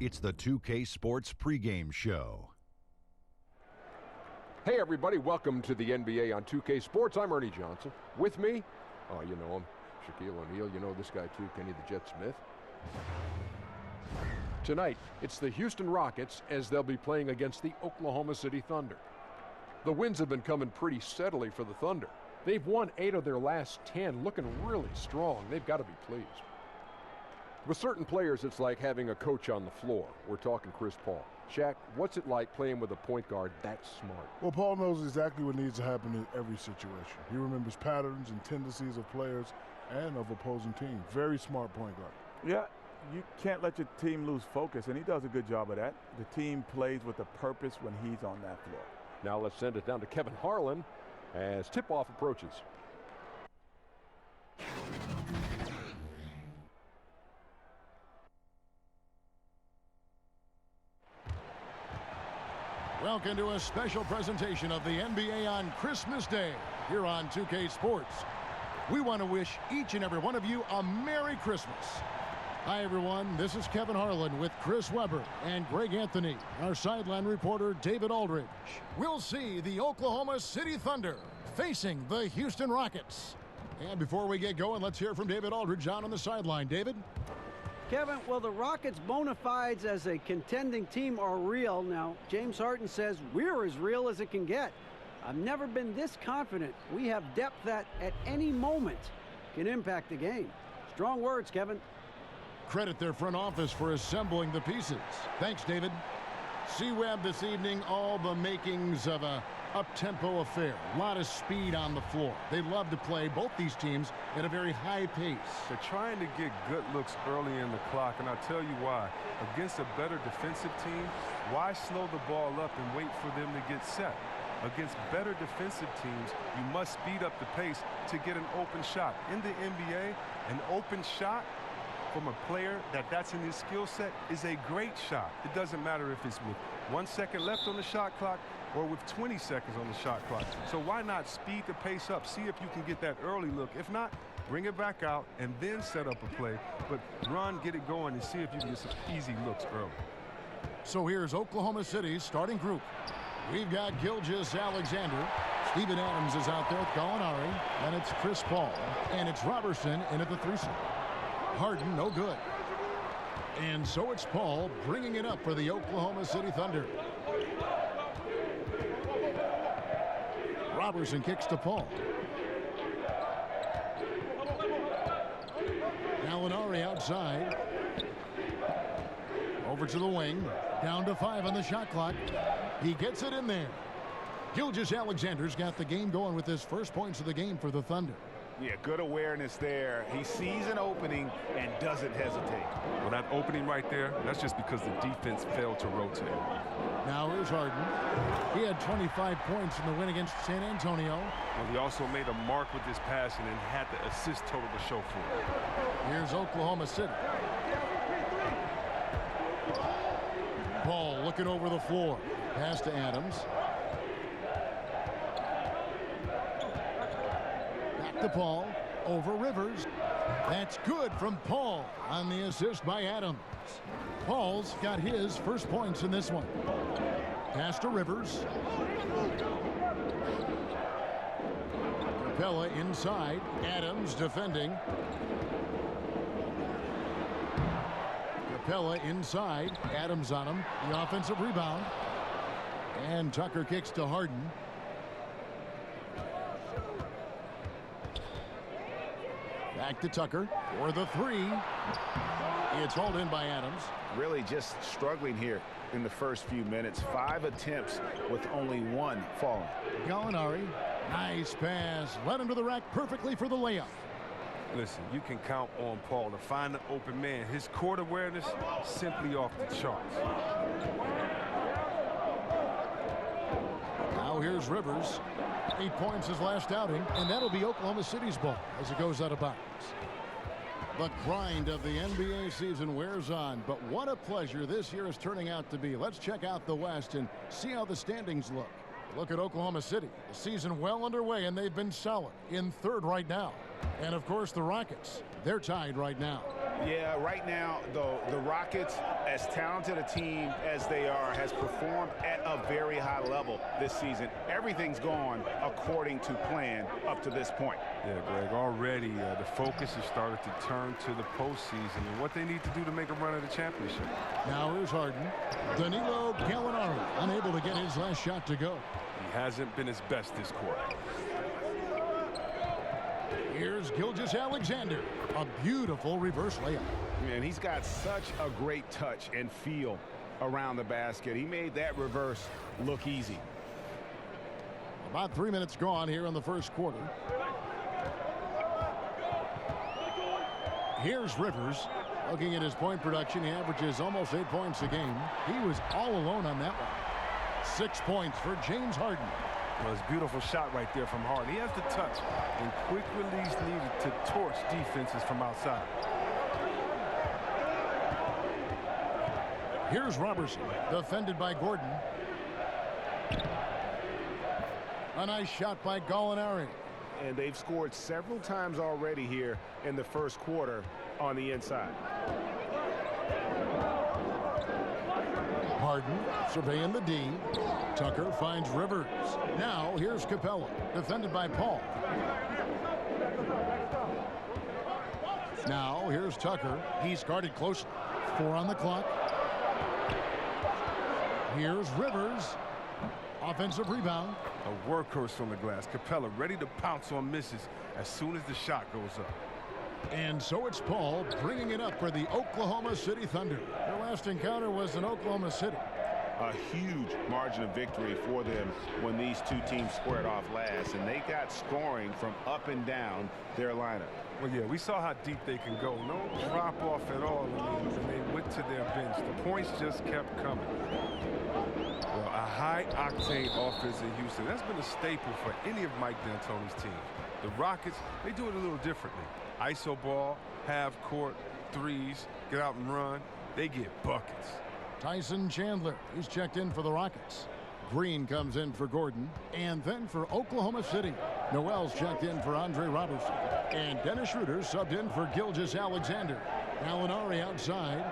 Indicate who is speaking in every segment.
Speaker 1: It's the 2K Sports pregame show.
Speaker 2: Hey everybody, welcome to the NBA on 2K Sports. I'm Ernie Johnson. With me, oh you know him, Shaquille O'Neal. You know this guy too, Kenny the Jet Smith. Tonight, it's the Houston Rockets as they'll be playing against the Oklahoma City Thunder. The wins have been coming pretty steadily for the Thunder. They've won 8 of their last 10, looking really strong. They've got to be pleased. With certain players, it's like having a coach on the floor. We're talking Chris Paul. Shaq, what's it like playing with a point guard that smart?
Speaker 3: Well, Paul knows exactly what needs to happen in every situation. He remembers patterns and tendencies of players and of opposing teams. Very smart point guard.
Speaker 4: Yeah, you can't let your team lose focus, and he does a good job of that. The team plays with a purpose when he's on that floor.
Speaker 2: Now let's send it down to Kevin Harlan as tip-off approaches.
Speaker 5: Welcome to a special presentation of the NBA on Christmas Day here on 2K Sports. We want to wish each and every one of you a Merry Christmas. Hi, everyone. This is Kevin Harlan with Chris Webber and Greg Anthony, our sideline reporter David Aldridge. We'll see the Oklahoma City Thunder facing the Houston Rockets. And before we get going, let's hear from David Aldridge out on the sideline. David?
Speaker 6: Kevin, well, the Rockets' bona fides as a contending team are real. Now, James Harden says we're as real as it can get. I've never been this confident. We have depth that at any moment can impact the game. Strong words, Kevin.
Speaker 5: Credit their front office for assembling the pieces. Thanks, David. C-Web this evening, all the makings of a up-tempo affair. A lot of speed on the floor. They love to play, both these teams, at a very high pace.
Speaker 7: They're trying to get good looks early in the clock, and I'll tell you why. Against a better defensive team, why slow the ball up and wait for them to get set? Against better defensive teams, you must speed up the pace to get an open shot. In the NBA, an open shot from a player that's in his skill set is a great shot. It doesn't matter if it's with 1 second left on the shot clock or with 20 seconds on the shot clock. So why not speed the pace up? See if you can get that early look. If not, bring it back out and then set up a play. But run, get it going, and see if you can get some easy looks early.
Speaker 5: So here's Oklahoma City's starting group. We've got Gilgeous-Alexander. Steven Adams is out there with Gallinari. And it's Chris Paul. And it's Robertson in at the 3-slot. Harden, no good. And so it's Paul bringing it up for the Oklahoma City Thunder. Robertson kicks to Paul. Gallinari outside. Over to the wing. Down to 5 on the shot clock. He gets it in there. Gilgeous-Alexander's got the game going with his first points of the game for the Thunder.
Speaker 8: Yeah, good awareness there. He sees an opening and doesn't hesitate.
Speaker 7: Well, that opening right there, that's just because the defense failed to rotate.
Speaker 5: Now here's Harden. He had 25 points in the win against San Antonio.
Speaker 7: Well, he also made a mark with his passing and had the assist total to show for it.
Speaker 5: Here's Oklahoma City. Paul looking over the floor. Pass to Adams. To Paul, over Rivers. That's good from Paul on the assist by Adams. Paul's got his first points in this one. Pass to Rivers. Capella inside. Adams defending. Capella inside. Adams on him. The offensive rebound. And Tucker kicks to Harden. Back to Tucker for the 3. It's hauled in by Adams.
Speaker 8: Really just struggling here in the first few minutes. 5 attempts with only 1 falling.
Speaker 5: Gallinari, nice pass. Led him to the rack perfectly for the layup.
Speaker 7: Listen, you can count on Paul to find the open man. His court awareness simply off the charts.
Speaker 5: Now here's Rivers. 8 points his last outing, and that'll be Oklahoma City's ball as it goes out of bounds. The grind of the NBA season wears on, but what a pleasure this year is turning out to be. Let's check out the West and see how the standings look. Look at Oklahoma City. The season well underway, and they've been solid in 3rd right now. And, of course, the Rockets. They're tied right now.
Speaker 8: Yeah, right now, though, the Rockets, as talented a team as they are, has performed at a very high level this season. Everything's gone according to plan up to this point.
Speaker 7: Yeah, Greg, already the focus has started to turn to the postseason and what they need to do to make a run at the championship.
Speaker 5: Now here's Harden. Danilo Gallinari unable to get his last shot to go.
Speaker 7: He hasn't been his best this quarter.
Speaker 5: Here's Gilgeous-Alexander. A beautiful reverse layup.
Speaker 8: And he's got such a great touch and feel around the basket. He made that reverse look easy.
Speaker 5: About 3 minutes gone here in the first quarter. Here's Rivers. Looking at his point production, he averages almost 8 points a game. He was all alone on that one. 6 points for James Harden.
Speaker 7: Well, it's a beautiful shot right there from Harden. He has the touch and quick release needed to torch defenses from outside.
Speaker 5: Here's Robertson, defended by Gordon. A nice shot by Gallinari.
Speaker 8: And they've scored several times already here in the first quarter on the inside.
Speaker 5: Harden surveying the D. Tucker finds Rivers. Now here's Capella, defended by Paul. Now here's Tucker. He's guarded closely. 4 on the clock. Here's Rivers. Offensive rebound.
Speaker 7: A workhorse on the glass. Capella ready to pounce on misses as soon as the shot goes up.
Speaker 5: And so it's Paul bringing it up for the Oklahoma City Thunder. Their last encounter was in Oklahoma City.
Speaker 8: A huge margin of victory for them when these two teams squared off last, and they got scoring from up and down their lineup.
Speaker 7: Well, yeah, we saw how deep they can go. No drop off at all. And they went to their bench. The points just kept coming. Well, a high-octane offense in Houston. That's been a staple for any of Mike D'Antoni's teams. The Rockets, they do it a little differently. ISO ball, half court, threes, get out and run. They get buckets.
Speaker 5: Tyson Chandler is checked in for the Rockets. Green comes in for Gordon. And then for Oklahoma City, Noel's checked in for Andre Robertson. And Dennis Schroeder subbed in for Gilgeous-Alexander. Gallinari outside.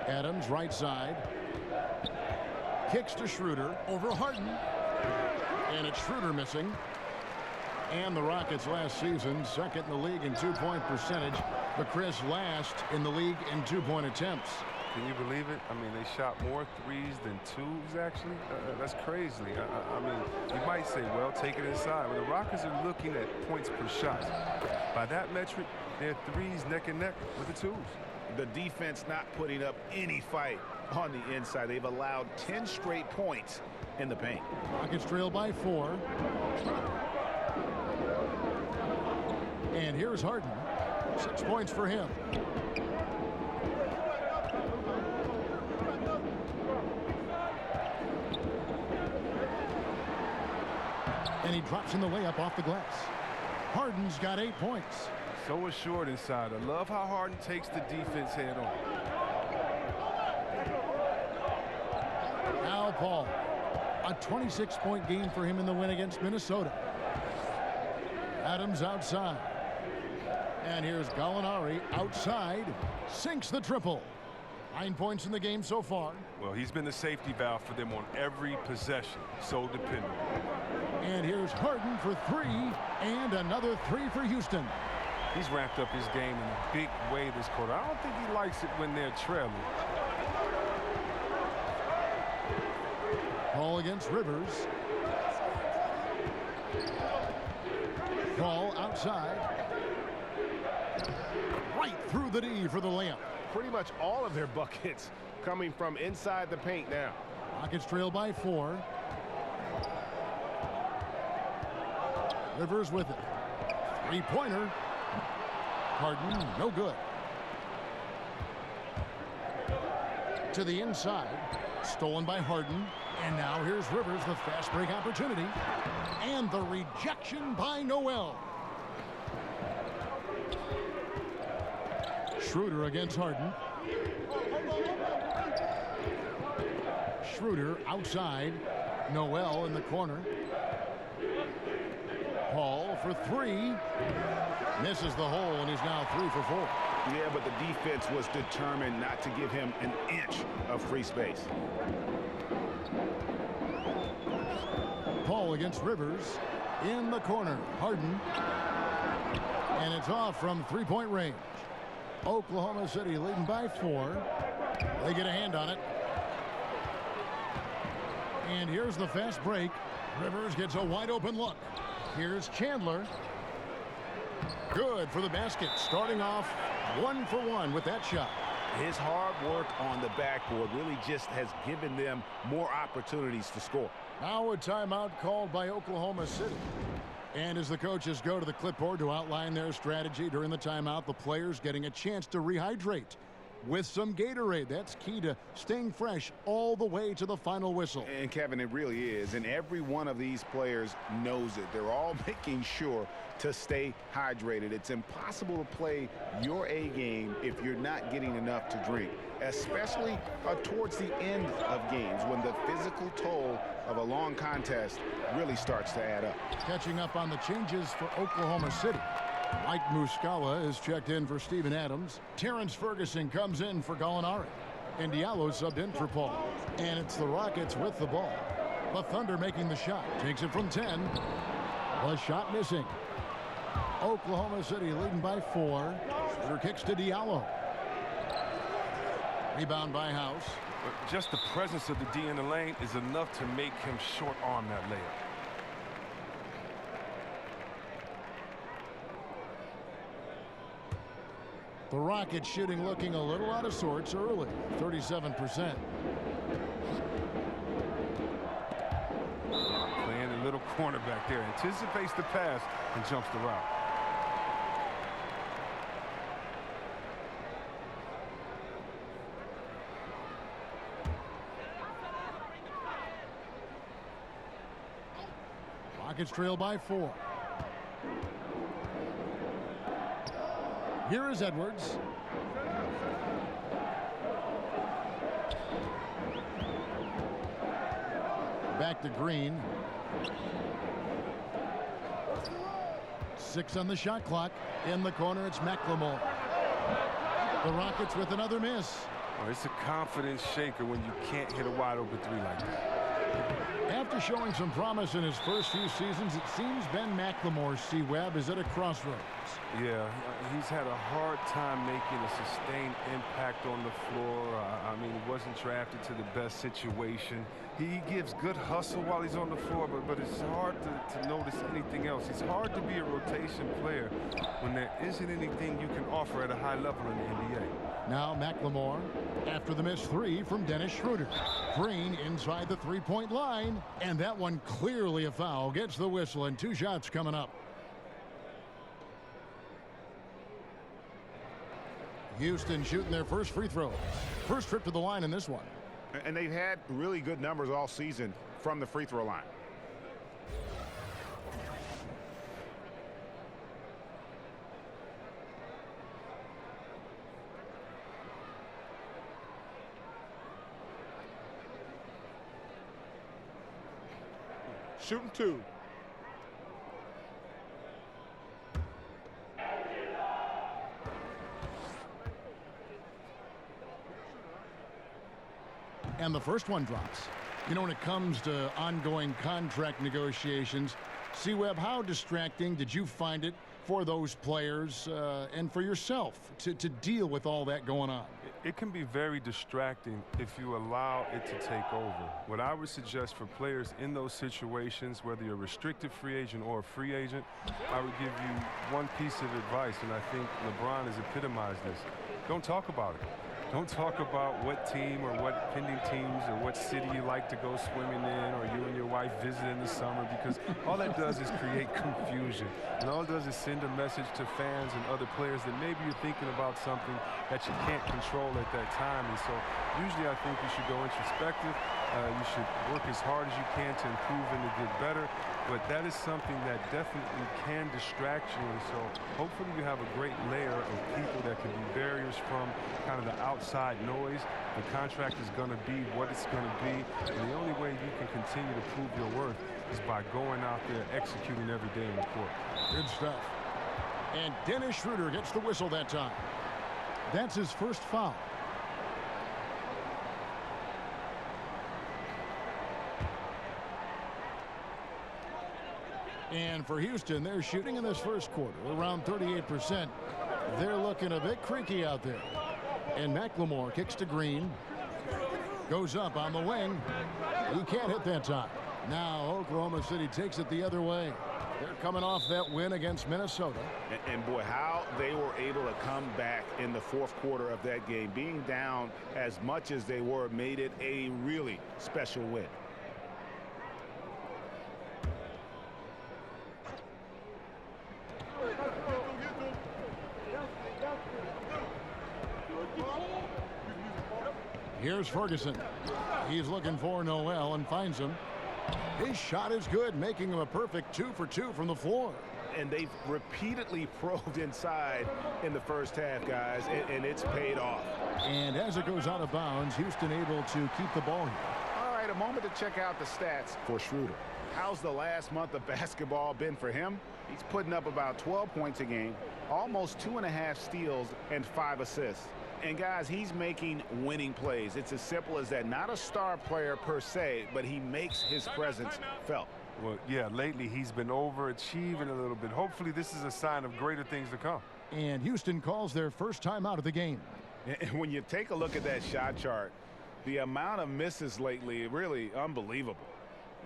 Speaker 5: Adams right side. Kicks to Schroeder over Harden. And it's Schroeder missing. And the Rockets last season, second in the league in 2-point percentage. But Chris last in the league in 2-point attempts.
Speaker 7: Can you believe it? I mean, they shot more threes than twos, actually. That's crazy. I mean, you might say, well, take it inside. But the Rockets are looking at points per shot. By that metric, they're threes neck and neck with the twos.
Speaker 8: The defense not putting up any fight on the inside. They've allowed 10 straight points in the paint.
Speaker 5: Rockets trail by 4. And here's Harden. 6 points for him. And he drops in the layup off the glass. Harden's got 8 points.
Speaker 7: So assured inside. I love how Harden takes the defense head on.
Speaker 5: Al Paul. A 26-point game for him in the win against Minnesota. Adams outside. And here's Gallinari outside. Sinks the triple. 9 points in the game so far.
Speaker 7: Well, he's been the safety valve for them on every possession. So dependable.
Speaker 5: And here's Harden for 3. And another 3 for Houston.
Speaker 7: He's ramped up his game in a big way this quarter. I don't think he likes it when they're trailing.
Speaker 5: Paul against Rivers. Paul outside. Right through the D for the layup.
Speaker 8: Pretty much all of their buckets coming from inside the paint now.
Speaker 5: Rockets trail by 4. Rivers with it. 3-pointer. Harden, no good. To the inside. Stolen by Harden. And now here's Rivers, the fast break opportunity. And the rejection by Noel. Schroeder against Harden. Schroeder outside. Noel in the corner. Paul for three. Misses the hole, and he's now 3 for 4.
Speaker 8: Yeah, but the defense was determined not to give him an inch of free space.
Speaker 5: Paul against Rivers. In the corner, Harden. And it's off from three-point range. Oklahoma City leading by 4. They get a hand on it. And here's the fast break. Rivers gets a wide-open look. Here's Chandler. Good for the basket. Starting off 1 for 1 with that shot.
Speaker 8: His hard work on the backboard really just has given them more opportunities to score.
Speaker 5: Now a timeout called by Oklahoma City. And as the coaches go to the clipboard to outline their strategy during the timeout, the players getting a chance to rehydrate with some Gatorade. That's key to staying fresh all the way to the final whistle.
Speaker 8: And Kevin, it really is. And every one of these players knows it. They're all making sure to stay hydrated. It's impossible to play your A game if you're not getting enough to drink, especially towards the end of games when the physical toll of a long contest really starts to add up.
Speaker 5: Catching up on the changes for Oklahoma City. Mike Muscala is checked in for Steven Adams. Terrence Ferguson comes in for Gallinari. And Diallo subbed in for Paul. And it's the Rockets with the ball. The Thunder making the shot. Takes it from 10. The shot missing. Oklahoma City leading by 4. Shooter kicks to Diallo. Rebound by House.
Speaker 7: But just the presence of the D in the lane is enough to make him short arm that layup.
Speaker 5: The Rockets shooting looking a little out of sorts early, 37%.
Speaker 7: Playing a little corner back there, anticipates the pass and jumps the route.
Speaker 5: Rockets trail by 4. Here is Edwards. Back to Green. 6 on the shot clock. In the corner, it's McLemore. The Rockets with another miss.
Speaker 7: Oh, it's a confidence shaker when you can't hit a wide open 3 like that.
Speaker 5: After showing some promise in his first few seasons, it seems Ben McLemore, C-Webb, is at a crossroads.
Speaker 7: Yeah, he's had a hard time making a sustained impact on the floor. I mean, he wasn't drafted to the best situation. He gives good hustle while he's on the floor, but it's hard to notice anything else. It's hard to be a rotation player when there isn't anything you can offer at a high level in the NBA.
Speaker 5: Now McLemore after the missed 3 from Dennis Schroeder. Green inside the three-point line, and that one clearly a foul. Gets the whistle, and 2 shots coming up. Houston shooting their first free throws. First trip to the line in this one.
Speaker 8: And they've had really good numbers all season from the free throw line.
Speaker 3: Shooting 2.
Speaker 5: And the first one drops. You know, when it comes to ongoing contract negotiations, C-Webb, how distracting did you find it for those players and for yourself to deal with all that going on?
Speaker 7: It can be very distracting if you allow it to take over. What I would suggest for players in those situations, whether you're a restricted free agent or a free agent, I would give you one piece of advice, and I think LeBron has epitomized this. Don't talk about it. Don't talk about what team or what pending teams or what city you like to go swimming in or you and your wife visit in the summer, because all that does is create confusion. And all it does is send a message to fans and other players that maybe you're thinking about something that you can't control at that time. And so usually I think you should go introspective, You should work as hard as you can to improve and to get better. But that is something that definitely can distract you. And so hopefully you have a great layer of people that can be barriers from kind of the outside noise. The contract is going to be what it's going to be. And the only way you can continue to prove your worth is by going out there, executing every day on the court.
Speaker 5: Good stuff. And Dennis Schroeder gets the whistle that time. That's his first foul. And for Houston, they're shooting in this first quarter around 38%. They're looking a bit creaky out there. And McLemore kicks to Green. Goes up on the wing. He can't hit that time. Now Oklahoma City takes it the other way. They're coming off that win against Minnesota.
Speaker 8: And boy, how they were able to come back in the fourth quarter of that game. Being down as much as they were made it a really special win.
Speaker 5: Here's Ferguson. He's looking for Noel and finds him. His shot is good, making him a perfect 2 for 2 from the floor.
Speaker 8: And they've repeatedly probed inside in the first half, guys, and it's paid off.
Speaker 5: And as it goes out of bounds, Houston able to keep the ball here.
Speaker 8: All right, a moment to check out the stats for Schroeder. How's the last month of basketball been for him? He's putting up about 12 points a game, almost 2.5 steals, and 5 assists. And guys, he's making winning plays. It's as simple as that. Not a star player per se, but he makes his presence felt.
Speaker 7: Well, yeah, lately he's been overachieving a little bit. Hopefully this is a sign of greater things to come.
Speaker 5: And Houston calls their first time out of the game.
Speaker 8: And when you take a look at that shot chart, the amount of misses lately, really unbelievable.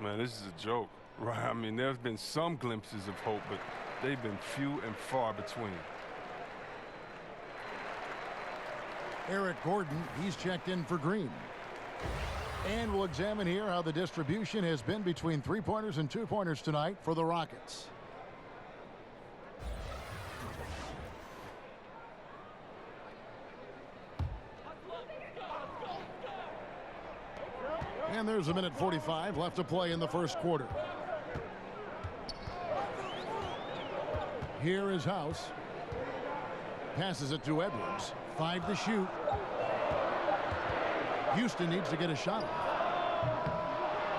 Speaker 7: Man, this is a joke, right? I mean, there's been some glimpses of hope, but they've been few and far between.
Speaker 5: Eric Gordon, he's checked in for Green. And we'll examine here how the distribution has been between three-pointers and two-pointers tonight for the Rockets. And there's a minute 45 left to play in the first quarter. Here is House. Passes it to Edwards. 5 to shoot. Houston needs to get a shot.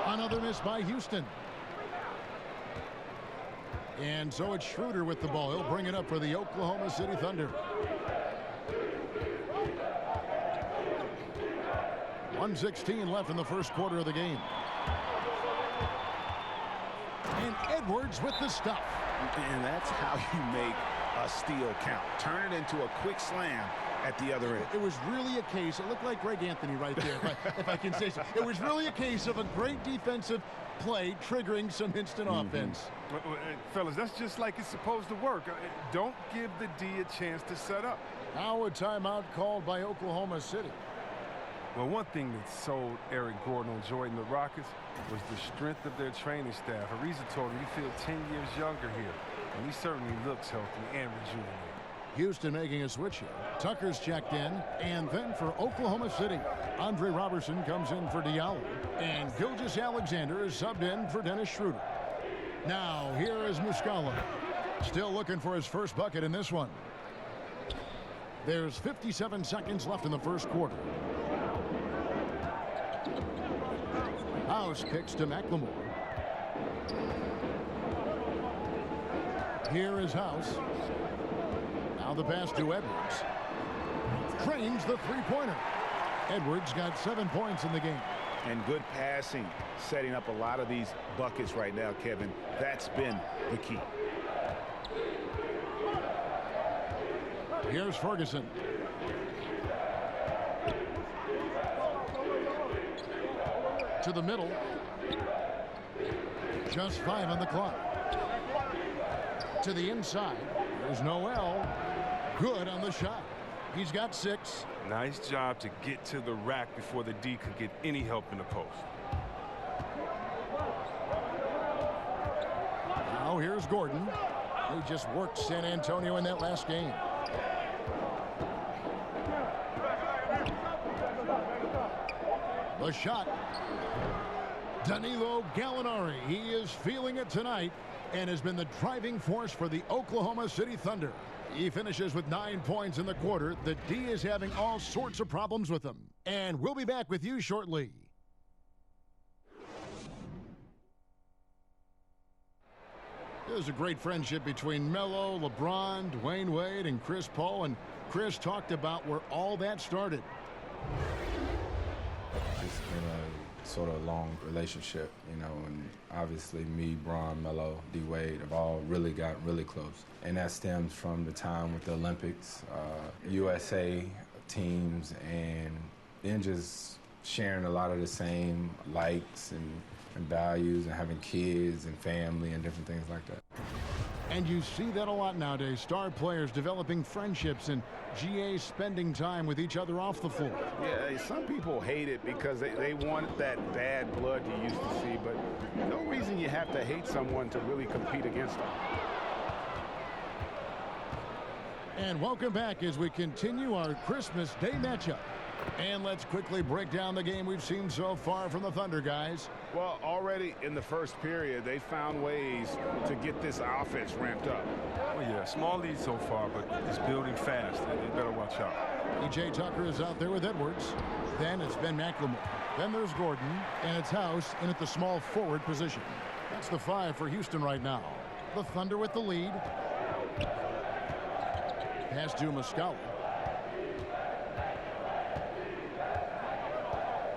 Speaker 5: Another miss by Houston. And so it's Schroeder with the ball. He'll bring it up for the Oklahoma City Thunder. 1:16 left in the first quarter of the game. And Edwards with the stuff.
Speaker 8: And that's how you make a steal count. Turn it into a quick slam at the other end.
Speaker 5: It was really a case, it looked like Greg Anthony right there, if I can say so. It was really a case of a great defensive play triggering some instant offense.
Speaker 7: Fellas, that's just like it's supposed to work. Don't give the D a chance to set up.
Speaker 5: Now a timeout called by Oklahoma City.
Speaker 7: Well, one thing that sold Eric Gordon on joy in the Rockets was the strength of their training staff. Ariza told him he feels 10 years younger here, and he certainly looks healthy and rejuvenated.
Speaker 5: Houston making a switch here. Tucker's checked in, and then for Oklahoma City, Andre Robertson comes in for Diallo, and Gilgeous Alexander is subbed in for Dennis Schroeder. Now here is Muscala, still looking for his first bucket in this one. There's 57 seconds left in the first quarter. House kicks to McLemore. Here is House. Now the pass to Edwards. Trains the three-pointer. Edwards got 7 points in the game.
Speaker 8: And good passing, setting up a lot of these buckets right now, Kevin. That's been the key.
Speaker 5: Here's Ferguson. To the middle. Just 5 on the clock. To the inside. There's Noel. Good on the shot. He's got 6.
Speaker 7: Nice job to get to the rack before the D could get any help in the post.
Speaker 5: Now here's Gordon. He just worked San Antonio in that last game. A shot. Danilo Gallinari. He is feeling it tonight and has been the driving force for the Oklahoma City Thunder. He finishes with 9 points in the quarter. The D is having all sorts of problems with him. And we'll be back with you shortly. There's a great friendship between Melo, LeBron, Dwayne Wade, and Chris Paul. And Chris talked about where all that started.
Speaker 9: It's been a sort of long relationship, you know, and obviously me, Bron, Melo, D. Wade have all really gotten really close. And that stems from the time with the Olympics, USA teams, and then just sharing a lot of the same likes and values and having kids and family and different things like that.
Speaker 5: And you see that a lot nowadays. Star players developing friendships and GA spending time with each other off the floor.
Speaker 8: Yeah, some people hate it because they want that bad blood you used to see, but no reason you have to hate someone to really compete against them.
Speaker 5: And welcome back as we continue our Christmas Day matchup. And let's quickly break down the game we've seen so far from the Thunder, guys.
Speaker 8: Well, already in the first period, they found ways to get this offense ramped up.
Speaker 7: Oh, yeah, small lead so far, but it's building fast, and they better watch out.
Speaker 5: E.J. Tucker is out there with Edwards. Then it's Ben McLemore. Then there's Gordon, and it's House in at the small forward position. That's the 5 for Houston right now. The Thunder with the lead. Pass to Muscala.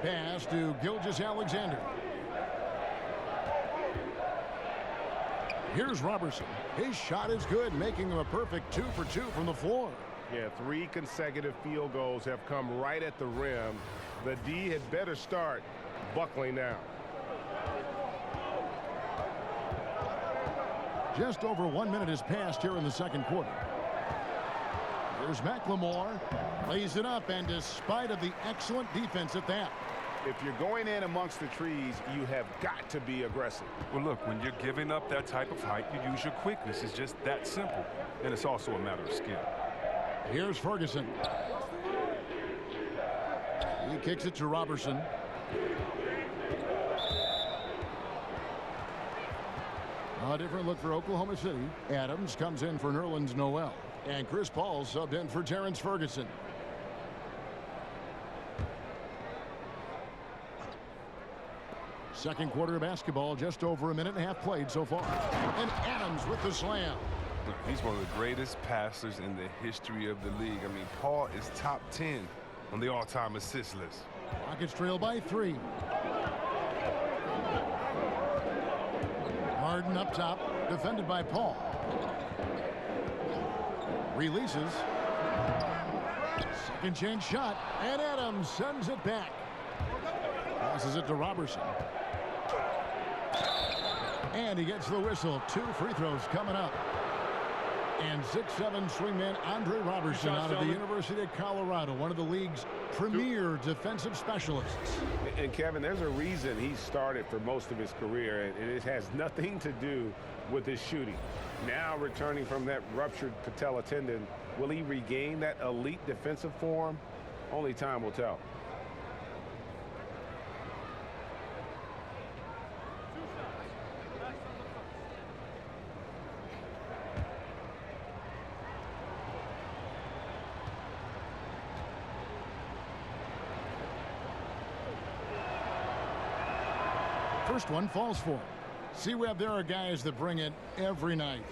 Speaker 5: Pass to Gilgeous-Alexander. Here's Robertson. His shot is good, making him a perfect 2 for 2 from the floor.
Speaker 10: Yeah, 3 consecutive field goals have come right at the rim. The D had better start buckling down.
Speaker 5: Just over 1 minute has passed here in the second quarter. Here's McLemore. Lays it up, and despite of the excellent defense at that.
Speaker 10: If you're going in amongst the trees, you have got to be aggressive.
Speaker 7: Well, look, when you're giving up that type of height, you use your quickness. It's just that simple. And it's also a matter of skill.
Speaker 5: Here's Ferguson. He kicks it to Robertson. A different look for Oklahoma City. Adams comes in for Nerlens Noel. And Chris Paul subbed in for Terrence Ferguson. Second quarter of basketball, just over 1.5 minutes played so far. And Adams with the slam.
Speaker 7: He's one of the greatest passers in the history of the league. I mean, Paul is top 10 on the all-time assist list.
Speaker 5: Rockets trail by 3. Harden up top, defended by Paul. Releases. Second chance shot, and Adams sends it back. Passes it to Robertson. And he gets the whistle. 2 free throws coming up. And 6'7" swingman Andre Robertson out of the University of Colorado, one of the league's premier defensive specialists.
Speaker 10: And Kevin, there's a reason he started for most of his career, and it has nothing to do with his shooting. Now returning from that ruptured patella tendon, will he regain that elite defensive form? Only time will tell.
Speaker 5: First one falls for him. C-Web, there are guys that bring it every night.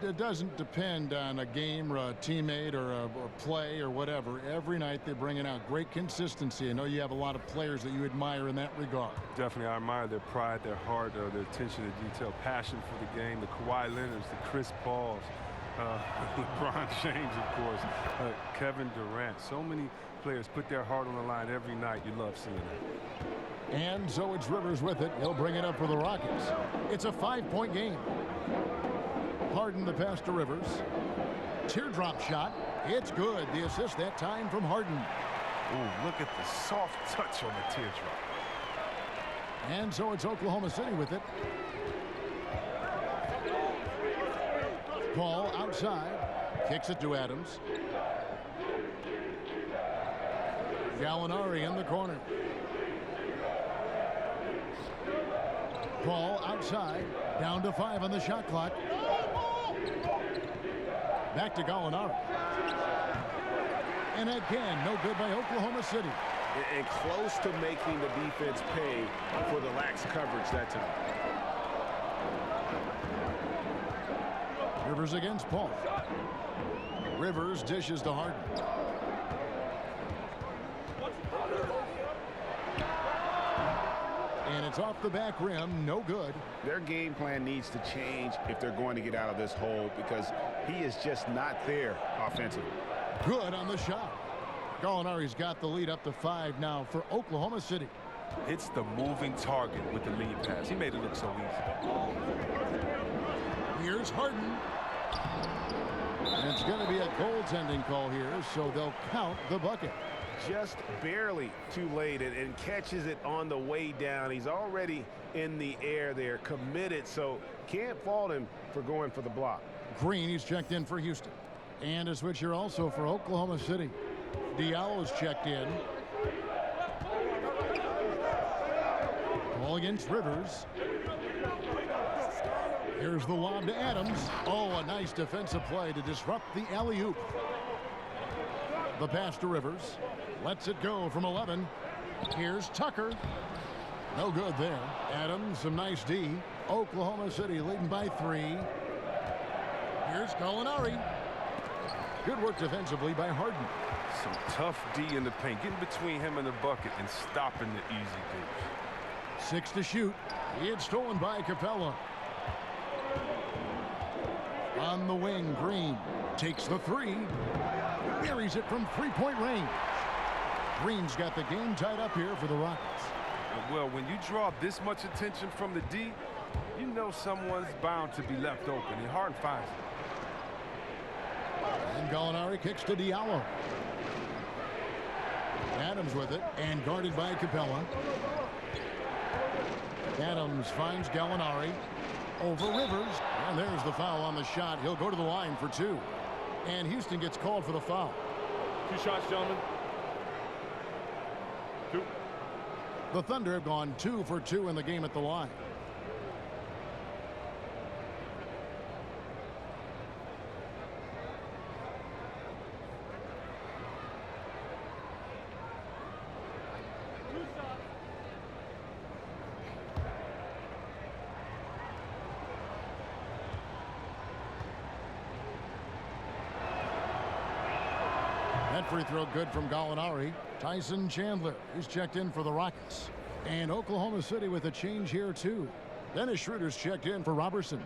Speaker 5: It doesn't depend on a game or a teammate or a play or whatever. Every night they bring it out. Great consistency. I know you have a lot of players that you admire in that regard.
Speaker 7: Definitely, I admire their pride, their heart, their attention to detail, passion for the game. The Kawhi Leonards, the Chris Pauls, LeBron James, of course, Kevin Durant. So many players put their heart on the line every night. You love seeing it.
Speaker 5: And so it's Rivers with it. He'll bring it up for the Rockets. It's a 5-point game. Harden the pass to Rivers. Teardrop shot. It's good. The assist that time from Harden.
Speaker 7: Ooh, look at the soft touch on the teardrop.
Speaker 5: And so it's Oklahoma City with it. Paul outside. Kicks it to Adams. Gallinari in the corner. Ball outside. Down to 5 on the shot clock. Back to Gallinari. And again, no good by Oklahoma City.
Speaker 10: And close to making the defense pay for the lax coverage that time.
Speaker 5: Rivers against Paul. Rivers dishes to Harden. And it's off the back rim, no good.
Speaker 8: Their game plan needs to change if they're going to get out of this hole, because he is just not there offensively.
Speaker 5: Good on the shot. Gallinari's got the lead up to 5 now for Oklahoma City.
Speaker 7: It's the moving target with the lead pass. He made it look so easy.
Speaker 5: Here's Harden. And it's going to be a goaltending call here, so they'll count the bucket.
Speaker 10: Just barely too late, and catches it on the way down. He's already in the air there, committed, so can't fault him for going for the block.
Speaker 5: Green, he's checked in for Houston. And a switch here also for Oklahoma City. Diallo's checked in. Ball against Rivers. Here's the lob to Adams. Oh, a nice defensive play to disrupt the alley-oop. The pass to Rivers. Lets it go from 11. Here's Tucker. No good there. Adams, some nice D. Oklahoma City leading by 3. Here's Gallinari. Good work defensively by Harden.
Speaker 7: Some tough D in the paint, getting between him and the bucket and stopping the easy dish.
Speaker 5: 6 to shoot. It's stolen by Capella. On the wing, Green takes the 3. Buries it from 3-point range. Green's got the game tied up here for the Rockets.
Speaker 7: Well, when you draw this much attention from the D, you know someone's bound to be left open, and Harden finds it.
Speaker 5: And Gallinari kicks to Diallo. Adams with it, and guarded by Capella. Adams finds Gallinari over Rivers, and there's the foul on the shot. He'll go to the line for 2. And Houston gets called for the foul.
Speaker 11: 2 shots, gentlemen. 2.
Speaker 5: The Thunder have gone 2 for 2 in the game at the line. That free throw good from Gallinari. Tyson Chandler is checked in for the Rockets. And Oklahoma City with a change here too. Dennis Schroeder's checked in for Robertson.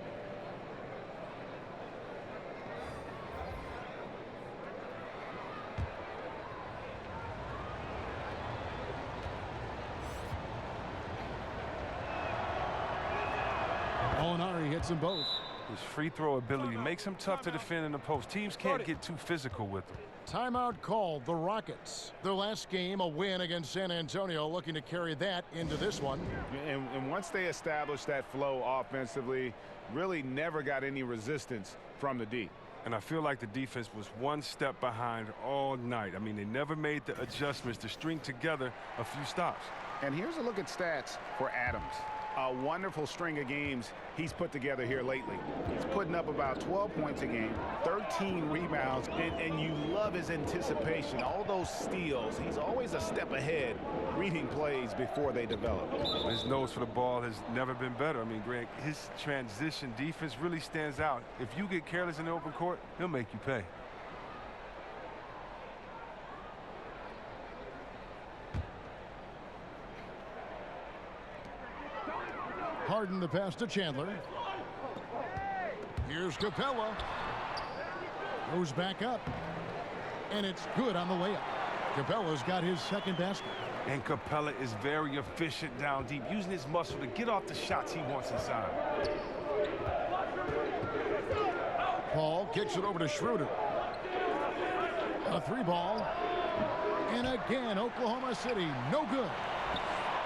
Speaker 5: Gallinari hits them both.
Speaker 7: His free throw ability makes him tough to defend in the post. Teams can't get too physical with him.
Speaker 5: Timeout called. The Rockets. Their last game, a win against San Antonio, looking to carry that into this one.
Speaker 8: And once they established that flow offensively, really never got any resistance from the D.
Speaker 7: And I feel like the defense was one step behind all night. I mean, they never made the adjustments to string together a few stops.
Speaker 8: And here's a look at stats for Adams. A wonderful string of games he's put together here lately. He's putting up about 12 points a game, 13 rebounds, and you love his anticipation. All those steals, he's always a step ahead, reading plays before they develop.
Speaker 7: His nose for the ball has never been better. I mean, Greg, his transition defense really stands out. If you get careless in the open court, he'll make you pay.
Speaker 5: Harden the pass to Chandler. Here's Capella. Goes back up. And it's good on the layup. Capella's got his second basket.
Speaker 7: And Capella is very efficient down deep, using his muscle to get off the shots he wants inside.
Speaker 5: Paul kicks it over to Schroeder. A 3-ball. And again, Oklahoma City, no good.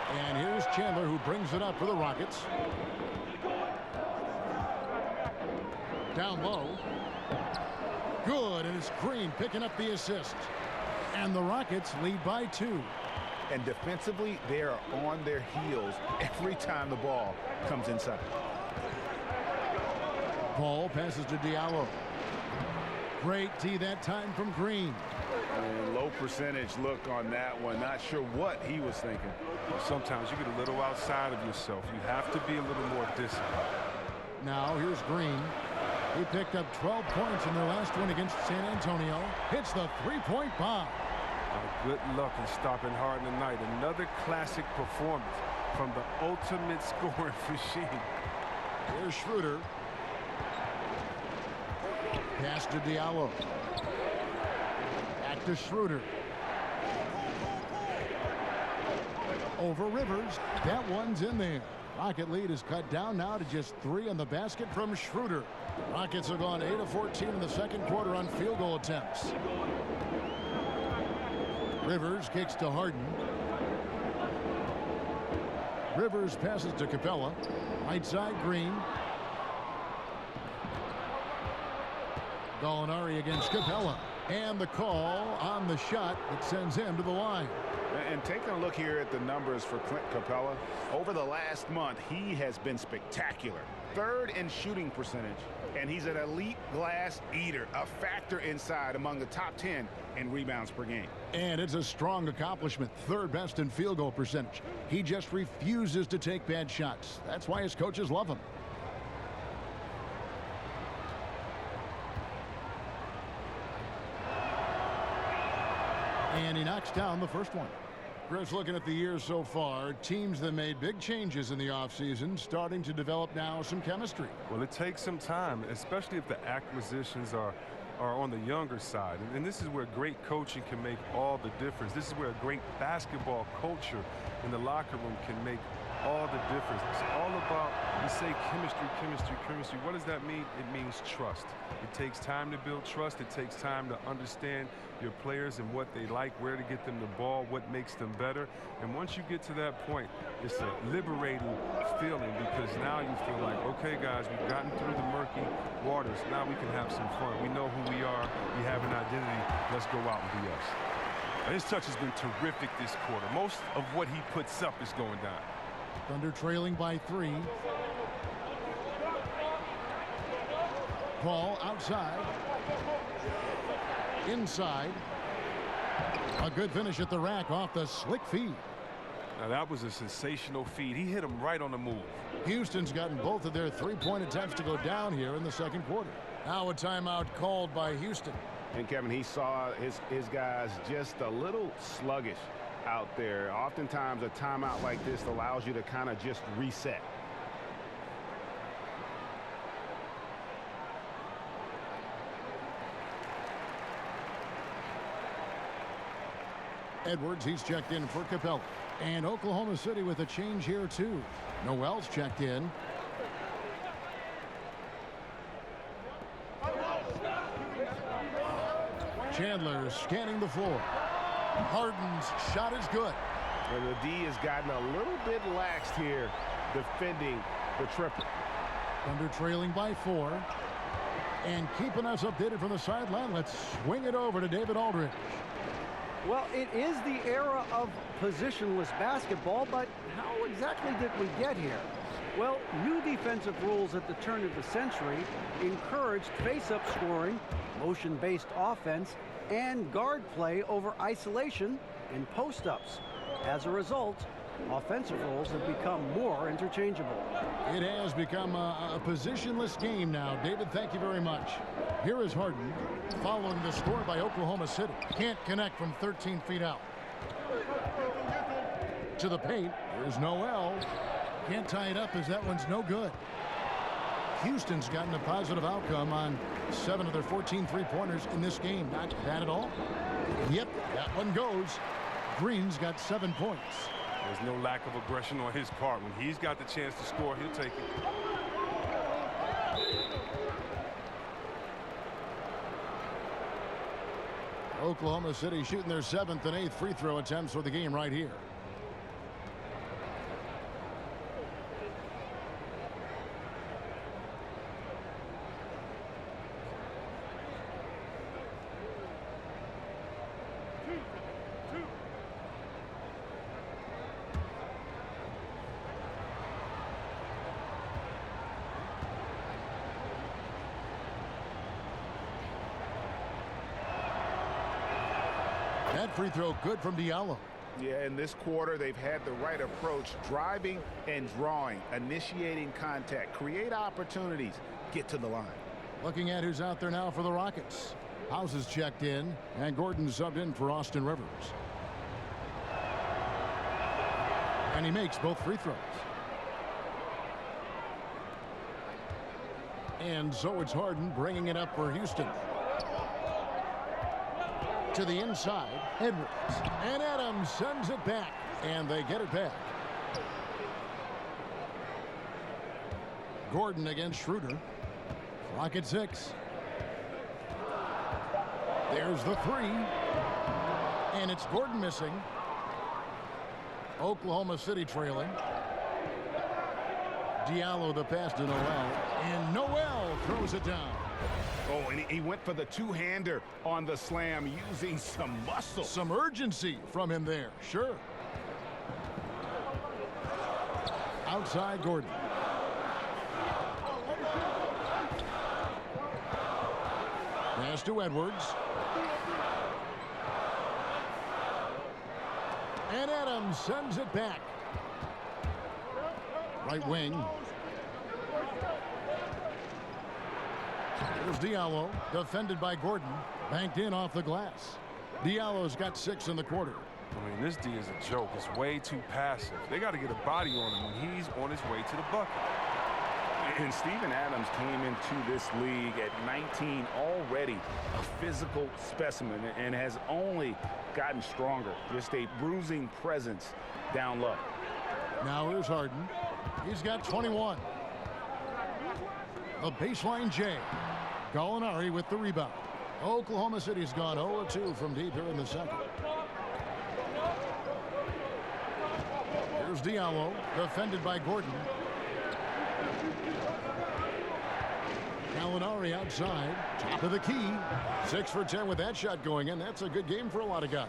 Speaker 5: And here's Chandler, who brings it up for the Rockets. Down low. Good, and it's Green picking up the assist. And the Rockets lead by 2.
Speaker 8: And defensively, they are on their heels every time the ball comes inside.
Speaker 5: Paul passes to Diallo. Great D that time from Green.
Speaker 10: And low percentage look on that one. Not sure what he was thinking.
Speaker 7: Well, sometimes you get a little outside of yourself. You have to be a little more disciplined.
Speaker 5: Now here's Green. He picked up 12 points in their last win against San Antonio. Hits the three-point bomb.
Speaker 7: Good luck in stopping Harden tonight. Another classic performance from the ultimate scoring machine.
Speaker 5: Here's Schroeder. Pass to Diallo. Back to Schroeder. Over Rivers. That one's in there. Rocket lead is cut down now to just 3 on the basket from Schroeder. Rockets have gone 8 of 14 in the second quarter on field goal attempts. Rivers kicks to Harden. Rivers passes to Capella. Right side, Green. Gallinari against Capella. And the call on the shot that sends him to the line.
Speaker 8: And taking a look here at the numbers for Clint Capella, over the last month, he has been spectacular. 3rd in shooting percentage, and he's an elite glass eater, a factor inside among the top 10 in rebounds per game.
Speaker 5: And it's a strong accomplishment. 3rd best in field goal percentage. He just refuses to take bad shots. That's why his coaches love him. And he knocks down the first one. Chris, looking at the year so far, teams that made big changes in the offseason starting to develop now some chemistry.
Speaker 7: Well, it takes some time, especially if the acquisitions are on the younger side. And this is where great coaching can make all the difference. This is where a great basketball culture in the locker room can make all the difference. It's all about, we say chemistry, chemistry, chemistry. What does that mean? It means trust. It takes time to build trust. It takes time to understand your players and what they like, where to get them the ball, what makes them better. And once you get to that point, it's a liberating feeling because now you feel like, okay, guys, we've gotten through the murky waters. Now we can have some fun. We know who we are. We have an identity. Let's go out and be us. His touch has been terrific this quarter. Most of what he puts up is going down.
Speaker 5: Thunder trailing by 3. Paul outside. Inside. A good finish at the rack off the slick feed.
Speaker 7: Now that was a sensational feed. He hit him right on the move.
Speaker 5: Houston's gotten both of their three-point attempts to go down here in the second quarter. Now a timeout called by Houston.
Speaker 8: And Kevin, he saw his guys just a little sluggish out there. Oftentimes a timeout like this allows you to kind of just reset.
Speaker 5: Edwards, he's checked in for Capella. And Oklahoma City with a change here too. Noel's checked in. Chandler scanning the floor. Harden's shot is good.
Speaker 8: And the D has gotten a little bit laxed here defending the triple.
Speaker 5: Thunder trailing by 4. And keeping us updated from the sideline, let's swing it over to David Aldridge.
Speaker 6: Well, it is the era of positionless basketball, but how exactly did we get here? Well, new defensive rules at the turn of the century encouraged face-up scoring, motion-based offense, and guard play over isolation and post-ups. As a result, offensive roles have become more interchangeable.
Speaker 5: It has become a positionless game now. David, thank you very much. Here is Harden following the score by Oklahoma City. Can't connect from 13 feet out. To the paint. Here's Noel. Can't tie it up as that one's no good. Houston's gotten a positive outcome on 7 of their 14 three-pointers in this game. Not bad at all. Yep, that one goes. Green's got 7 points.
Speaker 7: There's no lack of aggression on his part. When he's got the chance to score, he'll take it.
Speaker 5: Oklahoma City shooting their 7th and 8th free throw attempts for the game right here. That free throw good from Diallo.
Speaker 8: Yeah, in this quarter, they've had the right approach, driving and drawing, initiating contact, create opportunities, get to the line.
Speaker 5: Looking at who's out there now for the Rockets. House is checked in, and Gordon subbed in for Austin Rivers. And he makes both free throws. And so it's Harden bringing it up for Houston. To the inside, Edwards. And Adams sends it back. And they get it back. Gordon against Schroeder. Rocket 6. There's the 3. And it's Gordon missing. Oklahoma City trailing. Diallo the pass to Noel. And Noel throws it down.
Speaker 8: Oh, and he went for the two-hander on the slam using some muscle.
Speaker 5: Some urgency from him there, sure. Outside Gordon. Pass to Edwards. And Adams sends it back. Right wing. Here's Diallo, defended by Gordon. Banked in off the glass. Diallo's got 6 in the quarter.
Speaker 7: I mean, this D is a joke. It's way too passive. They got to get a body on him when he's on his way to the bucket.
Speaker 8: And Steven Adams came into this league at 19 already a physical specimen and has only gotten stronger. Just a bruising presence down low.
Speaker 5: Now here's Harden. He's got 21. The baseline J. Gallinari with the rebound. Oklahoma City's gone 0-2 from deep here in the second. Here's Diallo, defended by Gordon. Gallinari outside, top of the key. 6 for 10 with that shot going in. That's a good game for a lot of guys.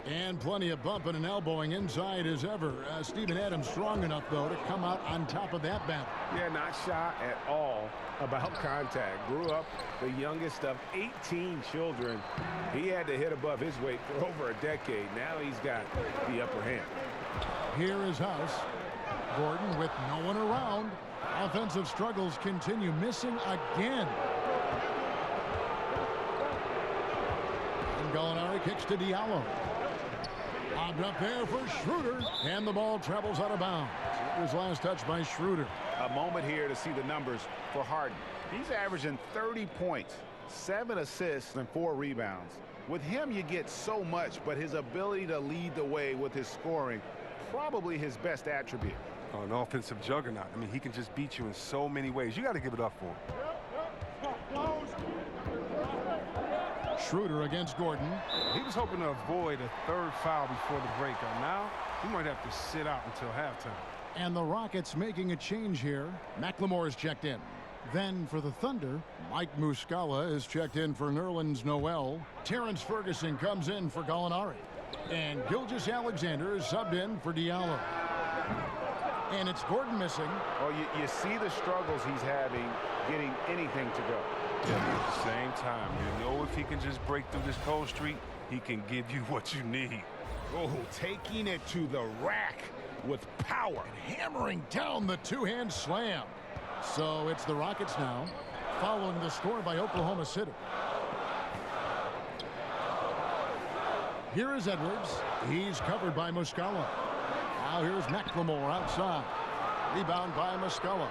Speaker 5: And plenty of bumping and elbowing inside as ever. Steven Adams strong enough, though, to come out on top of that battle.
Speaker 10: Yeah, not shy at all about contact. Grew up the youngest of 18 children. He had to hit above his weight for over a decade. Now he's got the upper hand.
Speaker 5: Here is House. Gordon with no one around. Offensive struggles continue, missing again. And Gallinari kicks to Diallo. Lobbed up there for Schroeder, and the ball travels out of bounds. His last touch by Schroeder.
Speaker 8: A moment here to see the numbers for Harden. He's averaging 30 points, 7 assists, and 4 rebounds. With him, you get so much, but his ability to lead the way with his scoring, probably his best attribute.
Speaker 7: An offensive juggernaut. I mean, he can just beat you in so many ways. You got to give it up for him.
Speaker 5: Schroeder against Gordon.
Speaker 7: He was hoping to avoid a 3rd foul before the break. Now, he might have to sit out until halftime.
Speaker 5: And the Rockets making a change here. McLemore is checked in. Then for the Thunder, Mike Muscala is checked in for Nerlens Noel. Terrence Ferguson comes in for Gallinari. And Gilgeous-Alexander is subbed in for Diallo. And it's Gordon missing.
Speaker 8: Oh, you see the struggles he's having getting anything to go.
Speaker 7: Yeah, but at the same time, you know if he can just break through this cold streak, he can give you what you need.
Speaker 8: Oh, taking it to the rack with power.
Speaker 5: And hammering down the two-hand slam. So it's the Rockets now, following the score by Oklahoma City. Here is Edwards. He's covered by Muscala. Now here's McLemore outside. Rebound by Muscala.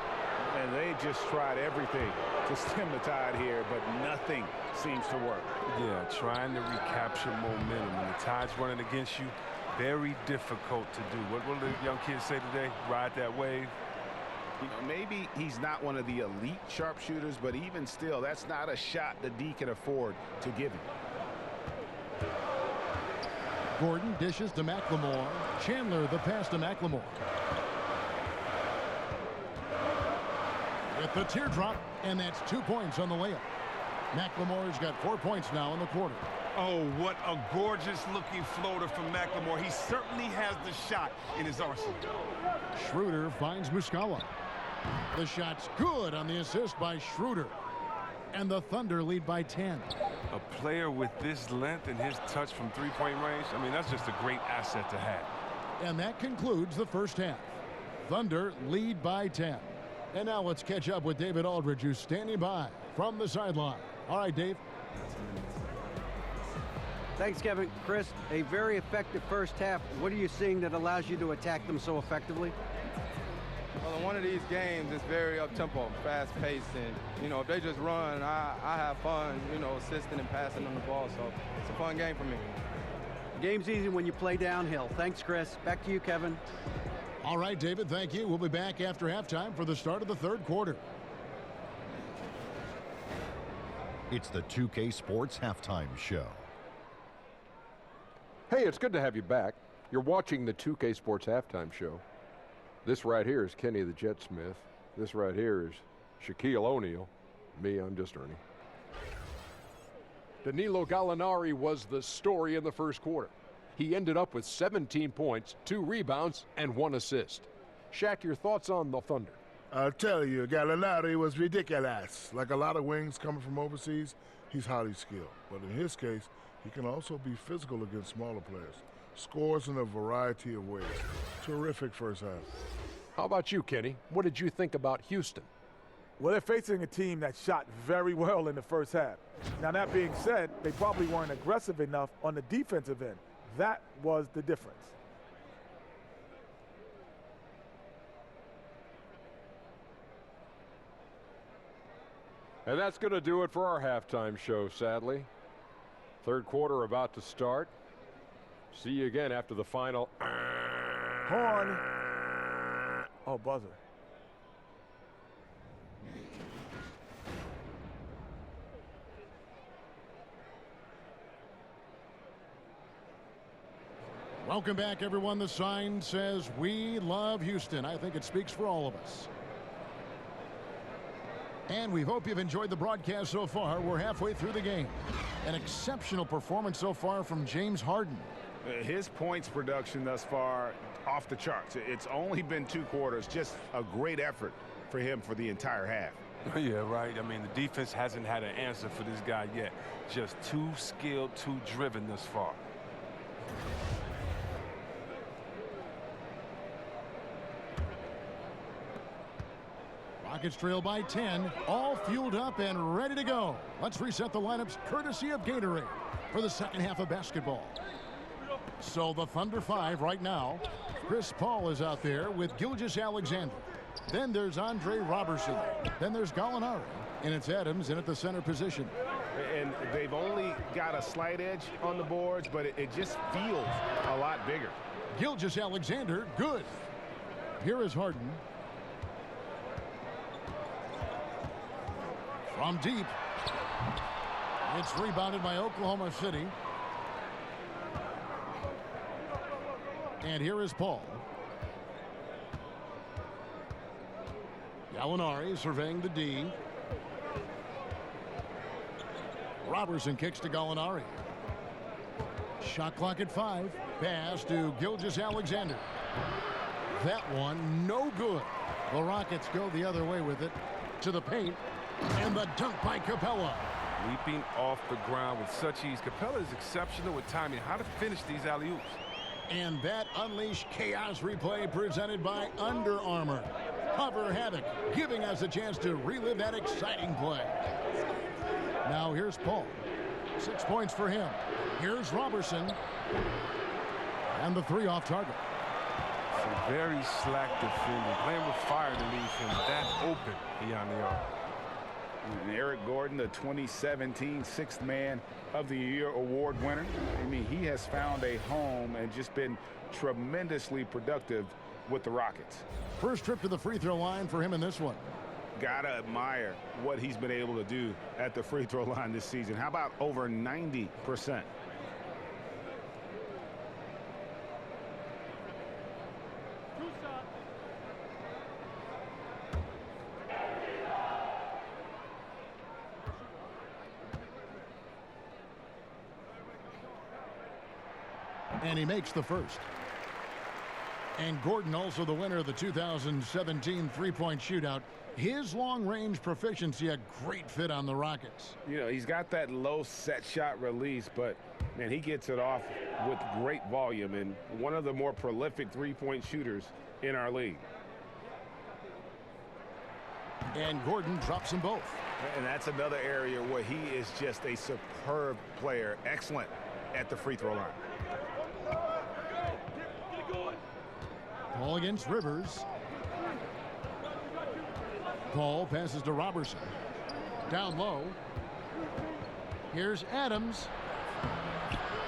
Speaker 8: And they just tried everything to stem the tide here, but nothing seems to work.
Speaker 7: Yeah, trying to recapture momentum. When the tide's running against you, very difficult to do. What will the young kids say today? Ride that wave.
Speaker 8: You know, maybe he's not one of the elite sharpshooters, but even still, that's not a shot the D can afford to give him.
Speaker 5: Gordon dishes to McLemore. Chandler the pass to McLemore. With the teardrop, and that's 2 points on the layup. McLemore's got 4 points now in the quarter.
Speaker 11: Oh, what a gorgeous-looking floater from McLemore. He certainly has the shot in his arsenal.
Speaker 5: Schroeder finds Muscala. The shot's good on the assist by Schroeder. And the Thunder lead by 10.
Speaker 7: A player with this length and his touch from three-point range, I mean, that's just a great asset to have.
Speaker 5: And that concludes the first half. Thunder lead by 10. And now let's catch up with David Aldridge, who's standing by from the sideline. All right, Dave.
Speaker 6: Thanks, Kevin. Chris, a very effective first half. What are you seeing that allows you to attack them so effectively?
Speaker 12: Well, in one of these games, it's very up-tempo, fast-paced, and, you know, if they just run, I have fun, you know, assisting and passing on the ball, so it's a fun game for me.
Speaker 6: Game's easy when you play downhill. Thanks, Chris. Back to you, Kevin.
Speaker 5: All right, David, thank you. We'll be back after halftime for the start of the third quarter.
Speaker 1: It's the 2K Sports Halftime Show.
Speaker 2: Hey, it's good to have you back. You're watching the 2K Sports Halftime Show. This right here is Kenny the Jet Smith. This right here is Shaquille O'Neal. Me, I'm just Ernie. Danilo Gallinari was the story in the first quarter. He ended up with 17 points, 2 rebounds, and 1 assist. Shaq, your thoughts on the Thunder?
Speaker 3: I'll tell you, Gallinari was ridiculous. Like a lot of wings coming from overseas, he's highly skilled. But in his case, he can also be physical against smaller players. Scores in a variety of ways. Terrific first half.
Speaker 2: How about you, Kenny? What did you think about Houston?
Speaker 4: Well, they're facing a team that shot very well in the first half. Now, that being said, they probably weren't aggressive enough on the defensive end. That was the difference.
Speaker 2: And that's going to do it for our halftime show, sadly. Third quarter about to start. See you again after the final.
Speaker 4: Horn. Oh, buzzer.
Speaker 5: Welcome back, everyone. The sign says, "We love Houston." I think it speaks for all of us. And we hope you've enjoyed the broadcast so far. We're halfway through the game. An exceptional performance so far from James Harden.
Speaker 8: His points production thus far, off the charts. It's only been 2 quarters. Just a great effort for him for the entire half.
Speaker 7: Yeah, right. I mean, the defense hasn't had an answer for this guy yet. Just too skilled, too driven thus far.
Speaker 5: Rockets trail by 10, all fueled up and ready to go. Let's reset the lineups courtesy of Gatorade for the second half of basketball. So the Thunder 5 right now. Chris Paul is out there with Gilgeous-Alexander. Then there's Andre Robertson. Then there's Gallinari. And it's Adams in at the center position.
Speaker 8: And they've only got a slight edge on the boards, but it just feels a lot bigger.
Speaker 5: Gilgeous-Alexander, good. Here is Harden. From deep. It's rebounded by Oklahoma City. And here is Paul. Gallinari surveying the D. Robertson kicks to Gallinari. Shot clock at 5. Pass to Gilgeous-Alexander. That one no good. The Rockets go the other way with it. To the paint. And the dunk by Capella.
Speaker 7: Leaping off the ground with such ease. Capella is exceptional with timing. How to finish these alley-oops.
Speaker 5: And that Unleash Chaos replay presented by Under Armour. Hover Havoc, giving us a chance to relive that exciting play. Now here's Paul. 6 points for him. Here's Robertson. And the 3 off target.
Speaker 7: Some very slack defending. Playing with fire to leave him that open beyond the arc.
Speaker 8: And Eric Gordon, the 2017 Sixth Man of the Year award winner. I mean, he has found a home and just been tremendously productive with the Rockets.
Speaker 5: First trip to the free throw line for him in this one.
Speaker 8: Gotta admire what he's been able to do at the free throw line this season. How about over 90%?
Speaker 5: And he makes the first. And Gordon, also the winner of the 2017 three-point shootout. His long-range proficiency, a great fit on the Rockets.
Speaker 10: You know, he's got that low set shot release, but, man, he gets it off with great volume and one of the more prolific three-point shooters in our league.
Speaker 5: And Gordon drops them both.
Speaker 8: And that's another area where he is just a superb player. Excellent at the free throw line.
Speaker 5: Paul against Rivers. Paul passes to Robertson. Down low. Here's Adams.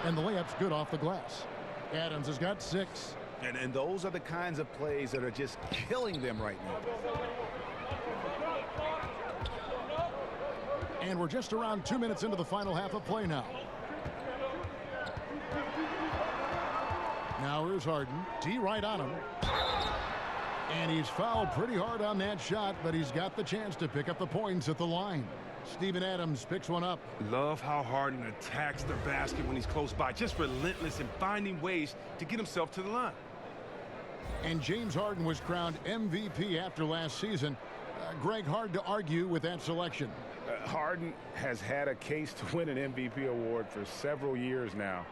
Speaker 5: And the layup's good off the glass. Adams has got 6.
Speaker 8: And those are the kinds of plays that are just killing them right now.
Speaker 5: And we're just around 2 minutes into the final half of play now. Now here's Harden. D right on him. And he's fouled pretty hard on that shot, but he's got the chance to pick up the points at the line. Steven Adams picks one up.
Speaker 11: Love how Harden attacks the basket when he's close by. Just relentless in finding ways to get himself to the line.
Speaker 5: And James Harden was crowned MVP after last season. Greg, hard to argue with that selection.
Speaker 10: Harden has had a case to win an MVP award for several years now.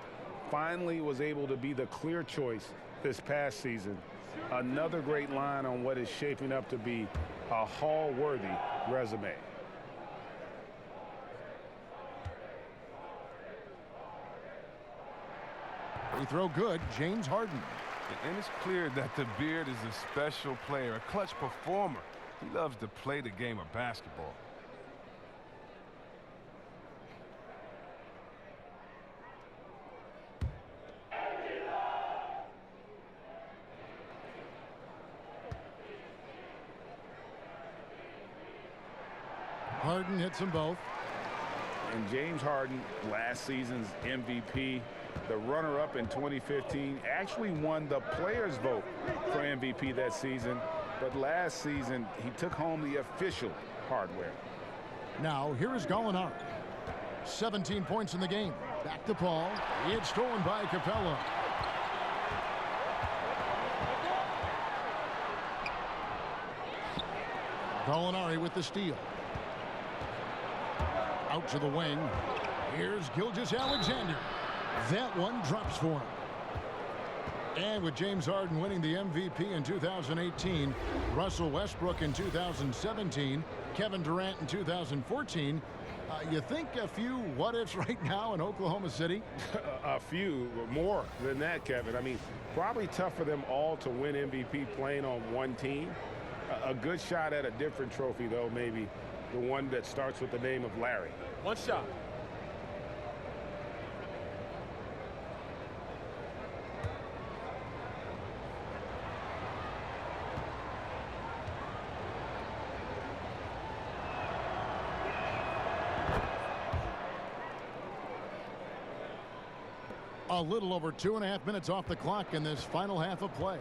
Speaker 10: Finally was able to be the clear choice this past season. Another great line on what is shaping up to be a Hall-worthy resume.
Speaker 5: Free throw good, James Harden.
Speaker 7: And it's clear that the Beard is a special player, a clutch performer. He loves to play the game of basketball.
Speaker 5: Harden hits them both.
Speaker 10: And James Harden, last season's MVP, the runner-up in 2015, actually won the players' vote for MVP that season. But last season, he took home the official hardware.
Speaker 5: Now, here is Gallinari. 17 points in the game. Back to Paul. It's stolen by Capella. Gallinari with the steal. Out to the wing. Here's Gilgeous-Alexander. That one drops for him. And with James Harden winning the MVP in 2018, Russell Westbrook in 2017, Kevin Durant in 2014, you think a few what-ifs right now in Oklahoma City?
Speaker 10: A few, more than that, Kevin. I mean, probably tough for them all to win MVP playing on one team. A good shot at a different trophy, though, maybe the one that starts with the name of Larry.
Speaker 2: One shot.
Speaker 5: A little over 2.5 minutes off the clock in this final half of play.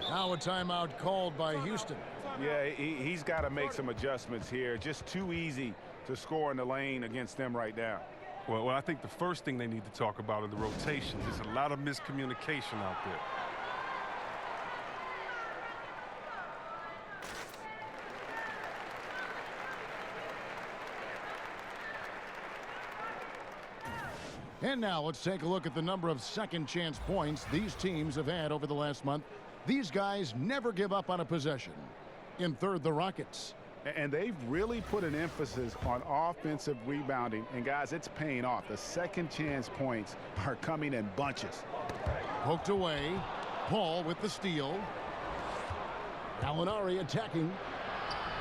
Speaker 5: Now a timeout called by Houston.
Speaker 8: Yeah, he's got to make some adjustments here. Just too easy to score in the lane against them right now.
Speaker 7: Well, I think the first thing they need to talk about are the rotations. There's a lot of miscommunication out there.
Speaker 5: And now let's take a look at the number of second chance points these teams have had over the last month. These guys never give up on a possession. In third, the Rockets.
Speaker 8: And they've really put an emphasis on offensive rebounding. And, guys, it's paying off. The second chance points are coming in bunches.
Speaker 5: Poked away. Paul with the steal. Gallinari attacking.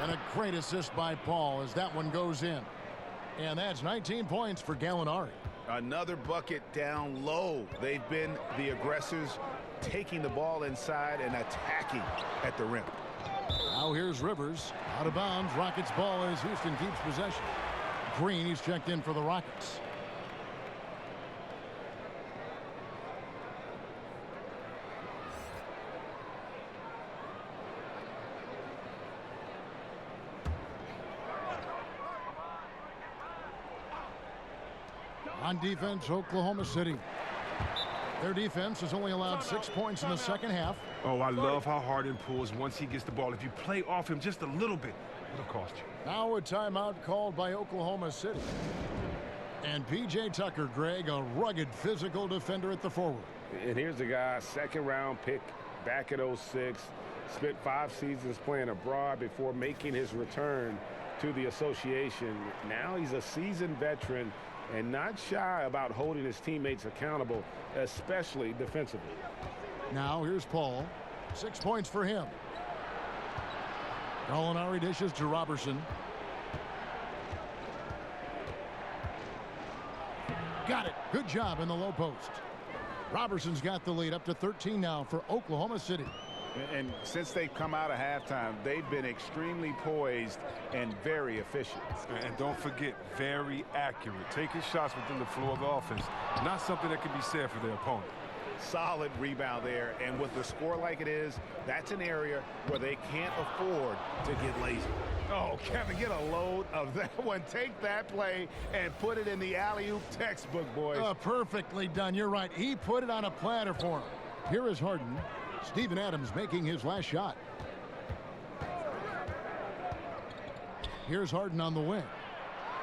Speaker 5: And a great assist by Paul as that one goes in. And that's 19 points for Gallinari.
Speaker 8: Another bucket down low. They've been the aggressors, taking the ball inside and attacking at the rim.
Speaker 5: Now here's Rivers. Out of bounds. Rockets ball as Houston keeps possession. Green, he's checked in for the Rockets. On defense, Oklahoma City. Their defense has only allowed 6 points in the second half.
Speaker 11: Oh, I love how Harden pulls once he gets the ball. If you play off him just a little bit, it'll cost you.
Speaker 5: Now a timeout called by Oklahoma City. And P.J. Tucker, Greg, a rugged physical defender at the forward.
Speaker 10: And here's the guy, second-round pick back at 06. Spent 5 seasons playing abroad before making his return to the association. Now he's a seasoned veteran and not shy about holding his teammates accountable, especially defensively.
Speaker 5: Now here's Paul. 6 points for him. Gallinari dishes to Robertson. Got it. Good job in the low post. Robertson's got the lead up to 13 now for Oklahoma City.
Speaker 8: And since they've come out of halftime, they've been extremely poised and very efficient.
Speaker 7: And don't forget, very accurate. Taking shots within the flow of the offense. Not something that can be said for their opponent.
Speaker 8: Solid rebound there, and with the score like it is, that's an area where they can't afford to get lazy. Oh, Kevin, get a load of that one. Take that play and put it in the alley-oop textbook, boys.
Speaker 5: Perfectly done. You're right. He put it on a platter for him. Here is Harden. Steven Adams making his last shot. Here's Harden on the wing.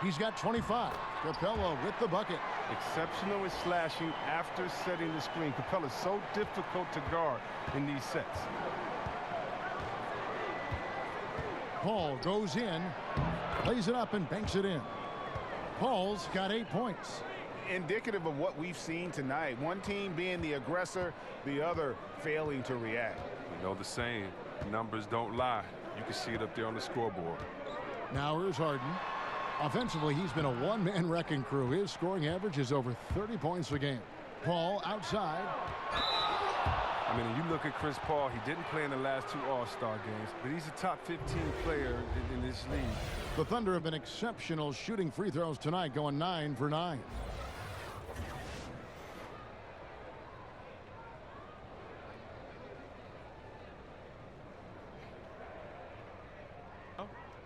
Speaker 5: He's got 25. Capella with the bucket.
Speaker 7: Exceptional in slashing after setting the screen. Capella's so difficult to guard in these sets.
Speaker 5: Paul goes in, plays it up and banks it in. Paul's got 8 points.
Speaker 8: Indicative of what we've seen tonight. One team being the aggressor, the other failing to react.
Speaker 7: You know the saying, numbers don't lie. You can see it up there on the scoreboard.
Speaker 5: Now here's Harden. Offensively, he's been a one-man wrecking crew. His scoring average is over 30 points a game. Paul outside.
Speaker 7: I mean, you look at Chris Paul, he didn't play in the last 2 All-Star games, but he's a top 15 player in this league.
Speaker 5: The Thunder have been exceptional shooting free throws tonight, going 9 for 9.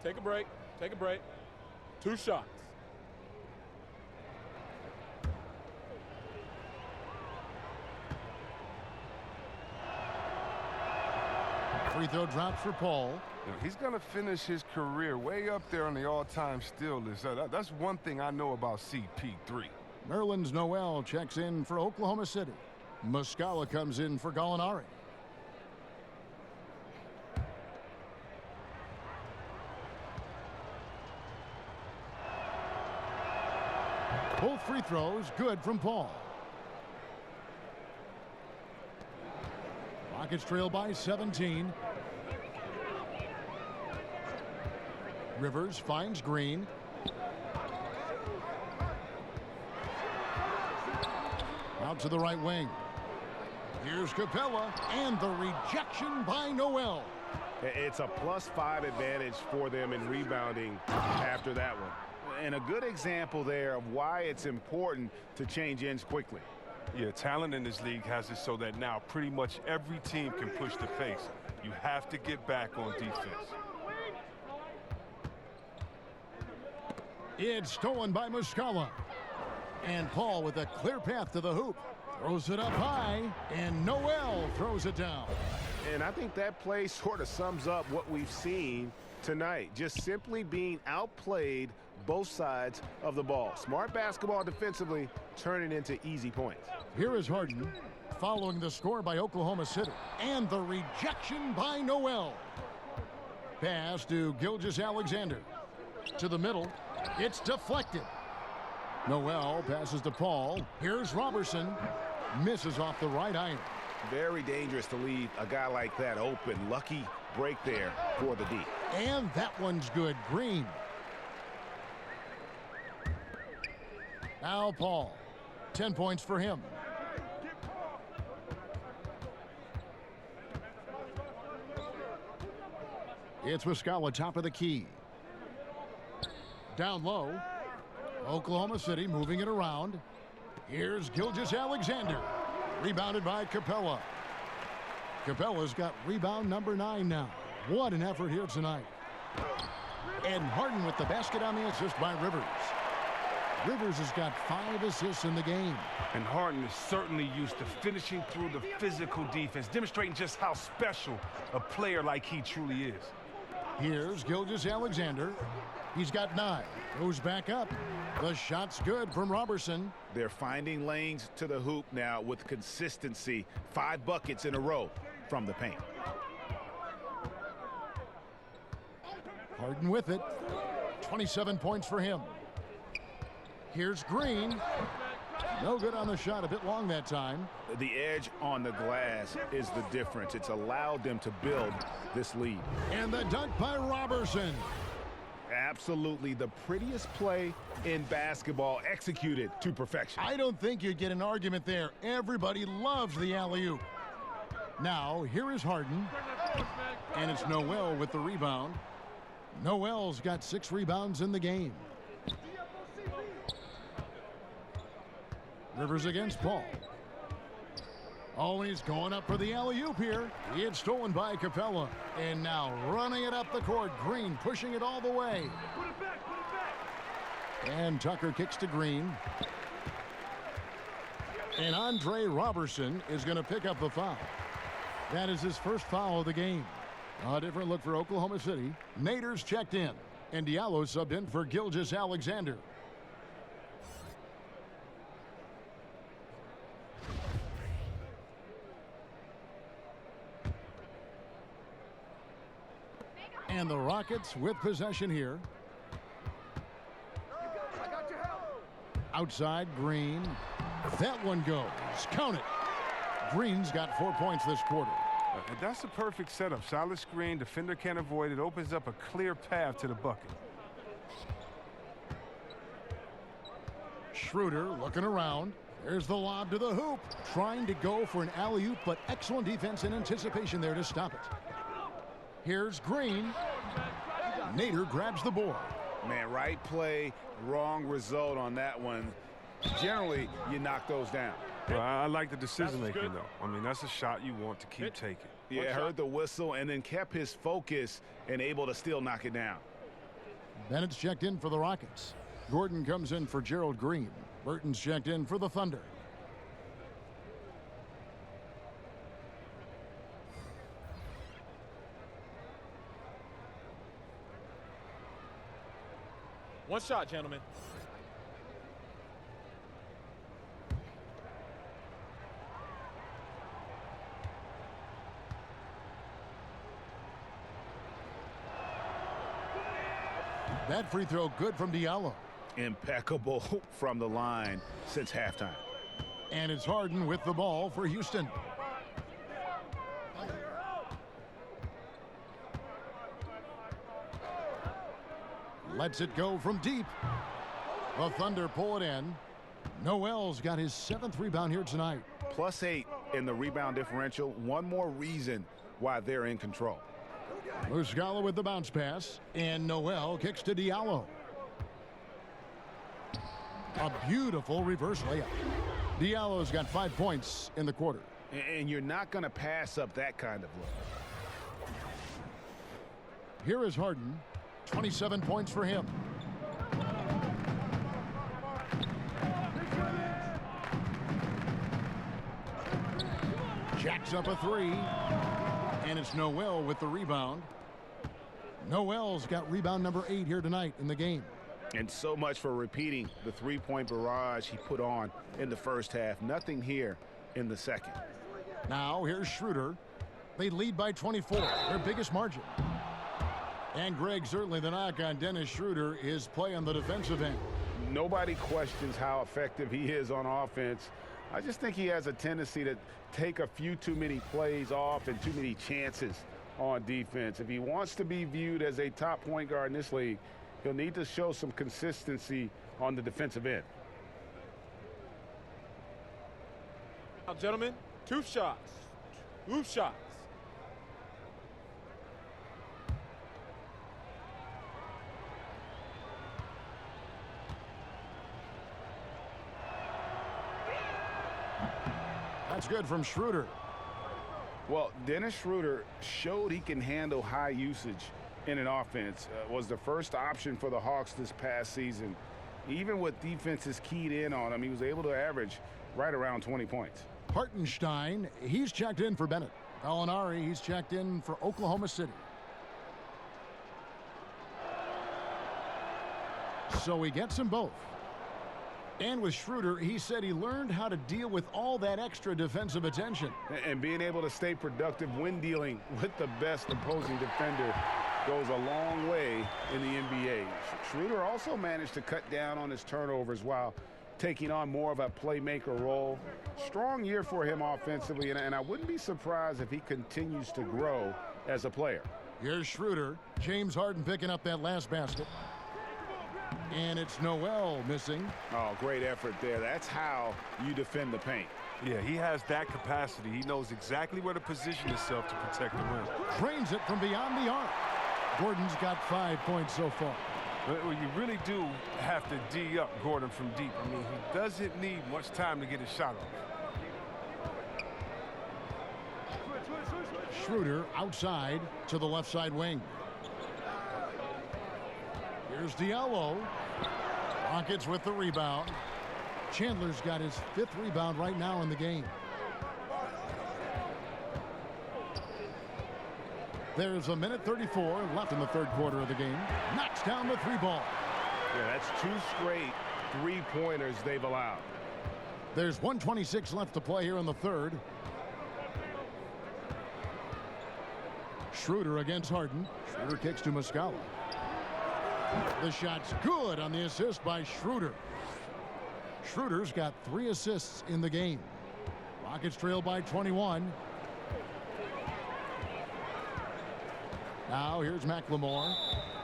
Speaker 13: Take a break. Take a break. 2 shots.
Speaker 5: Free throw drops for Paul.
Speaker 7: You know, he's going to finish his career way up there on the all-time steal list. That's one thing I know about CP3.
Speaker 5: Nerlens Noel checks in for Oklahoma City. Muscala comes in for Gallinari. Both free throws good from Paul. Rockets trail by 17. Rivers finds Green. Out to the right wing. Here's Capella, and the rejection by Noel.
Speaker 8: It's a +5 advantage for them in rebounding after that one. And a good example there of why it's important to change ends quickly.
Speaker 7: Yeah, talent in this league has it so that now pretty much every team can push the pace. You have to get back on defense.
Speaker 5: It's stolen by Muscala. And Paul with a clear path to the hoop. Throws it up high, and Noel throws it down.
Speaker 8: And I think that play sort of sums up what we've seen tonight. Just simply being outplayed both sides of the ball. Smart basketball defensively, turning into easy points.
Speaker 5: Here is Harden, following the score by Oklahoma City. And the rejection by Noel. Pass to Gilgeous-Alexander. To the middle. It's deflected. Noel passes to Paul. Here's Robertson. Misses off the right iron.
Speaker 8: Very dangerous to leave a guy like that open. Lucky break there for the D.
Speaker 5: And that one's good. Green. Now Paul. 10 points for him. It's Muscala, top of the key. Down low. Oklahoma City moving it around. Here's Gilgeous-Alexander. Rebounded by Capella. Capella's got rebound number 9 now. What an effort here tonight. And Harden with the basket on the assist by Rivers. Rivers has got 5 assists in the game.
Speaker 11: And Harden is certainly used to finishing through the physical defense, demonstrating just how special a player like he truly is.
Speaker 5: Here's Gilgeous-Alexander. He's got 9. Goes back up. The shot's good from Robertson.
Speaker 8: They're finding lanes to the hoop now with consistency. 5 buckets in a row from the paint.
Speaker 5: Harden with it. 27 points for him. Here's Green. No good on the shot. A bit long that time.
Speaker 8: The edge on the glass is the difference. It's allowed them to build this lead.
Speaker 5: And the dunk by Robertson.
Speaker 8: Absolutely the prettiest play in basketball, executed to perfection.
Speaker 5: I don't think you'd get an argument there. Everybody loves the alley-oop. Now, here is Harden. And it's Noel with the rebound. Noel's got 6 rebounds in the game. Rivers against Paul. Oh, he's going up for the alley-oop here. It's stolen by Capella. And now running it up the court. Green pushing it all the way. And Tucker kicks to Green. And Andre Robertson is going to pick up the foul. That is his first foul of the game. A different look for Oklahoma City. Nader's checked in. And Diallo subbed in for Gilgeous-Alexander. And the Rockets with possession here. Outside, Green. That one goes. Count it. Green's got 4 points this quarter.
Speaker 7: That's a perfect setup. Solid screen. Defender can't avoid it. Opens up a clear path to the bucket.
Speaker 5: Schroeder looking around. There's the lob to the hoop. Trying to go for an alley-oop, but excellent defense and anticipation there to stop it. Here's Green. Nader grabs the board.
Speaker 8: Man, right play, wrong result on that one. Generally, you knock those down.
Speaker 7: Well, I like the decision-making, though. I mean, that's a shot you want to keep taking.
Speaker 8: Yeah, heard the whistle and then kept his focus and able to still knock it down.
Speaker 5: Bennett's checked in for the Rockets. Gordon comes in for Gerald Green. Burton's checked in for the Thunder.
Speaker 13: One shot, gentlemen.
Speaker 5: That free throw good from Diallo.
Speaker 8: Impeccable from the line since halftime.
Speaker 5: And it's Harden with the ball for Houston. Lets it go from deep. The Thunder pull it in. Noel's got his 7th rebound here tonight.
Speaker 8: +8 in the rebound differential. One more reason why they're in control.
Speaker 5: Muscala with the bounce pass. And Noel kicks to Diallo. A beautiful reverse layup. Diallo's got 5 points in the quarter.
Speaker 8: And you're not going to pass up that kind of look.
Speaker 5: Here is Harden. 27 points for him. Jacks up a 3. And it's Noel with the rebound. Noel's got rebound number 8 here tonight in the game.
Speaker 8: And so much for repeating the three-point barrage he put on in the first half. Nothing here in the second.
Speaker 5: Now here's Schroeder. They lead by 24, their biggest margin. And Greg, certainly the knock on Dennis Schroeder is play on the defensive end.
Speaker 10: Nobody questions how effective he is on offense. I just think he has a tendency to take a few too many plays off and too many chances on defense. If he wants to be viewed as a top point guard in this league, he'll need to show some consistency on the defensive end.
Speaker 13: Now, gentlemen, 2 shots. 2 shots.
Speaker 5: That's good from Schroeder.
Speaker 10: Well, Dennis Schroeder showed he can handle high usage in an offense. Was the first option for the Hawks this past season.
Speaker 8: Even with defenses keyed in on him, he was able to average right around 20 points.
Speaker 5: Hartenstein, he's checked in for Bennett. Gallinari, he's checked in for Oklahoma City. So he gets them both. And with Schroeder, he said he learned how to deal with all that extra defensive attention.
Speaker 8: And being able to stay productive when dealing with the best opposing defender goes a long way in the NBA. Schroeder also managed to cut down on his turnovers while taking on more of a playmaker role. Strong year for him offensively, and I wouldn't be surprised if he continues to grow as a player.
Speaker 5: Here's Schroeder. James Harden picking up that last basket. And it's Noel missing.
Speaker 8: Oh, great effort there. That's how you defend the paint.
Speaker 7: Yeah, he has that capacity. He knows exactly where to position himself to protect the rim.
Speaker 5: Trains it from beyond the arc. Gordon's got 5 points so far.
Speaker 7: Well, you really do have to D up Gordon from deep. I mean, he doesn't need much time to get his shot off.
Speaker 5: Schroeder outside to the left side wing. Here's Diallo. Rockets with the rebound. Chandler's got his 5th rebound right now in the game. There's a minute 34 left in the 3rd quarter of the game. Knocks down the 3 ball.
Speaker 10: Yeah, that's 2 straight 3-pointers they've allowed.
Speaker 5: There's 1:26 left to play here in the 3rd. Schroeder against Harden. Schroeder kicks to Muscala. The shot's good on the assist by Schroeder. Schroeder's got 3 assists in the game. Rockets trail by 21. Now here's McLemore.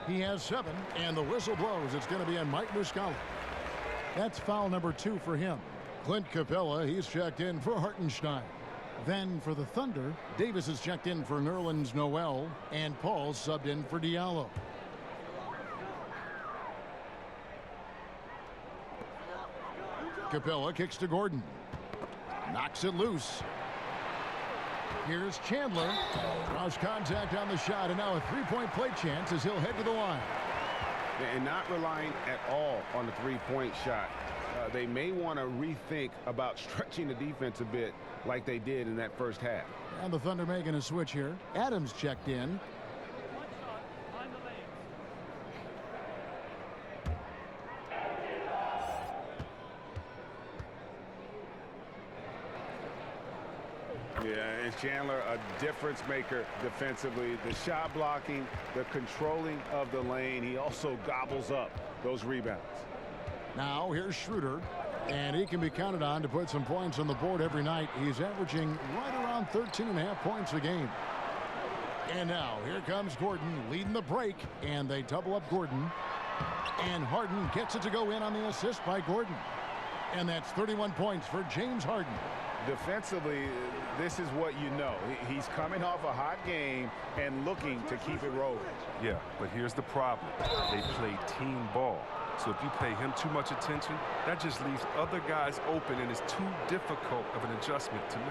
Speaker 5: He has 7, and the whistle blows. It's going to be on Mike Muscala. That's foul number 2 for him. Clint Capella, he's checked in for Hartenstein. Then for the Thunder, Davis is checked in for Nerlens Noel, and Paul subbed in for Diallo. Capella kicks to Gordon. Knocks it loose. Here's Chandler. Draws contact on the shot, and now a 3-point play chance as he'll head to the line.
Speaker 8: And not relying at all on the 3-point shot. They may want to rethink about stretching the defense a bit like they did in that first half.
Speaker 5: And the Thunder making a switch here. Adams checked in.
Speaker 8: Yeah, and Chandler, a difference maker defensively. The shot blocking, the controlling of the lane. He also gobbles up those rebounds.
Speaker 5: Now here's Schroeder, and he can be counted on to put some points on the board every night. He's averaging right around 13.5 points a game. And now here comes Gordon leading the break, and they double up Gordon. And Harden gets it to go in on the assist by Gordon. And that's 31 points for James Harden.
Speaker 8: Defensively, this is what you know. He's coming off a hot game and looking to keep it rolling.
Speaker 7: Yeah, but here's the problem. They play team ball. So if you pay him too much attention, that just leaves other guys open, and it's too difficult of an adjustment to make.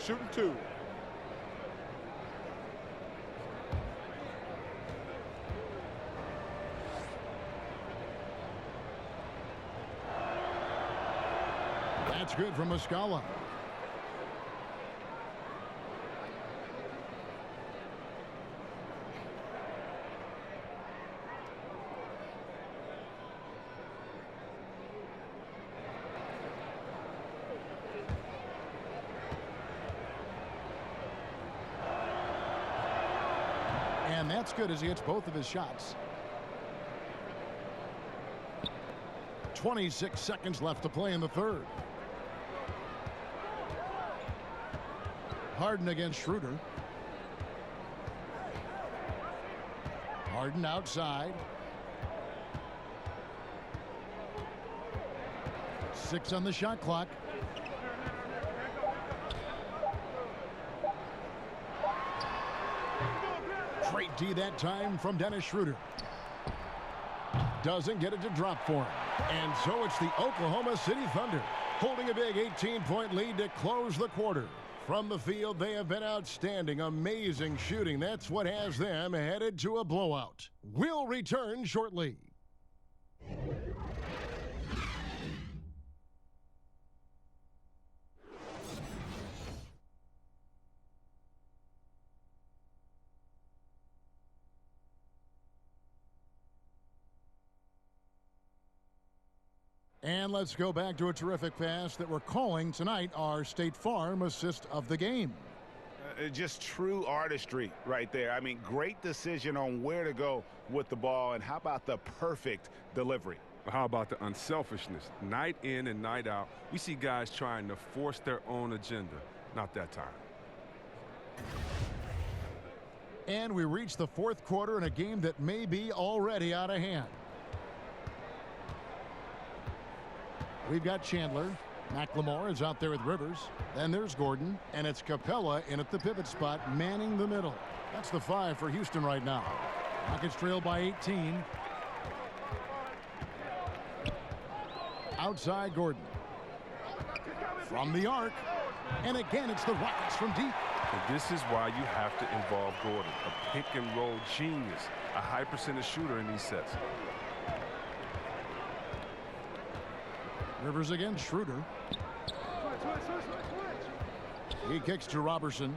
Speaker 13: Shooting 2.
Speaker 5: That's good from Muscala. And that's good as he hits both of his shots. 26 seconds left to play in the 3rd. Harden against Schroeder. Harden outside. 6 on the shot clock. Great D that time from Dennis Schroeder. doesn't get it to drop for him. And so it's the Oklahoma City Thunder holding a big 18-point lead to close the quarter. From the field, they have been outstanding, amazing shooting. That's what has them headed to a blowout. We'll return shortly. And let's go back to a terrific pass that we're calling tonight our State Farm assist of the game.
Speaker 8: Just true artistry right there. I mean, great decision on where to go with the ball, and how about the perfect delivery?
Speaker 7: How about the unselfishness? Night in and night out, we see guys trying to force their own agenda. Not that time.
Speaker 5: And we reach the fourth quarter in a game that may be already out of hand. We've got Chandler. McLemore is out there with Rivers. Then there's Gordon. And it's Capella in at the pivot spot, manning the middle. That's the 5 for Houston right now. Rockets trail by 18. Outside Gordon. From the arc. And again, it's the Rockets from deep.
Speaker 7: And this is why you have to involve Gordon. A pick and roll genius. A high percentage shooter in these sets.
Speaker 5: Rivers against Schroeder. He kicks to Robertson.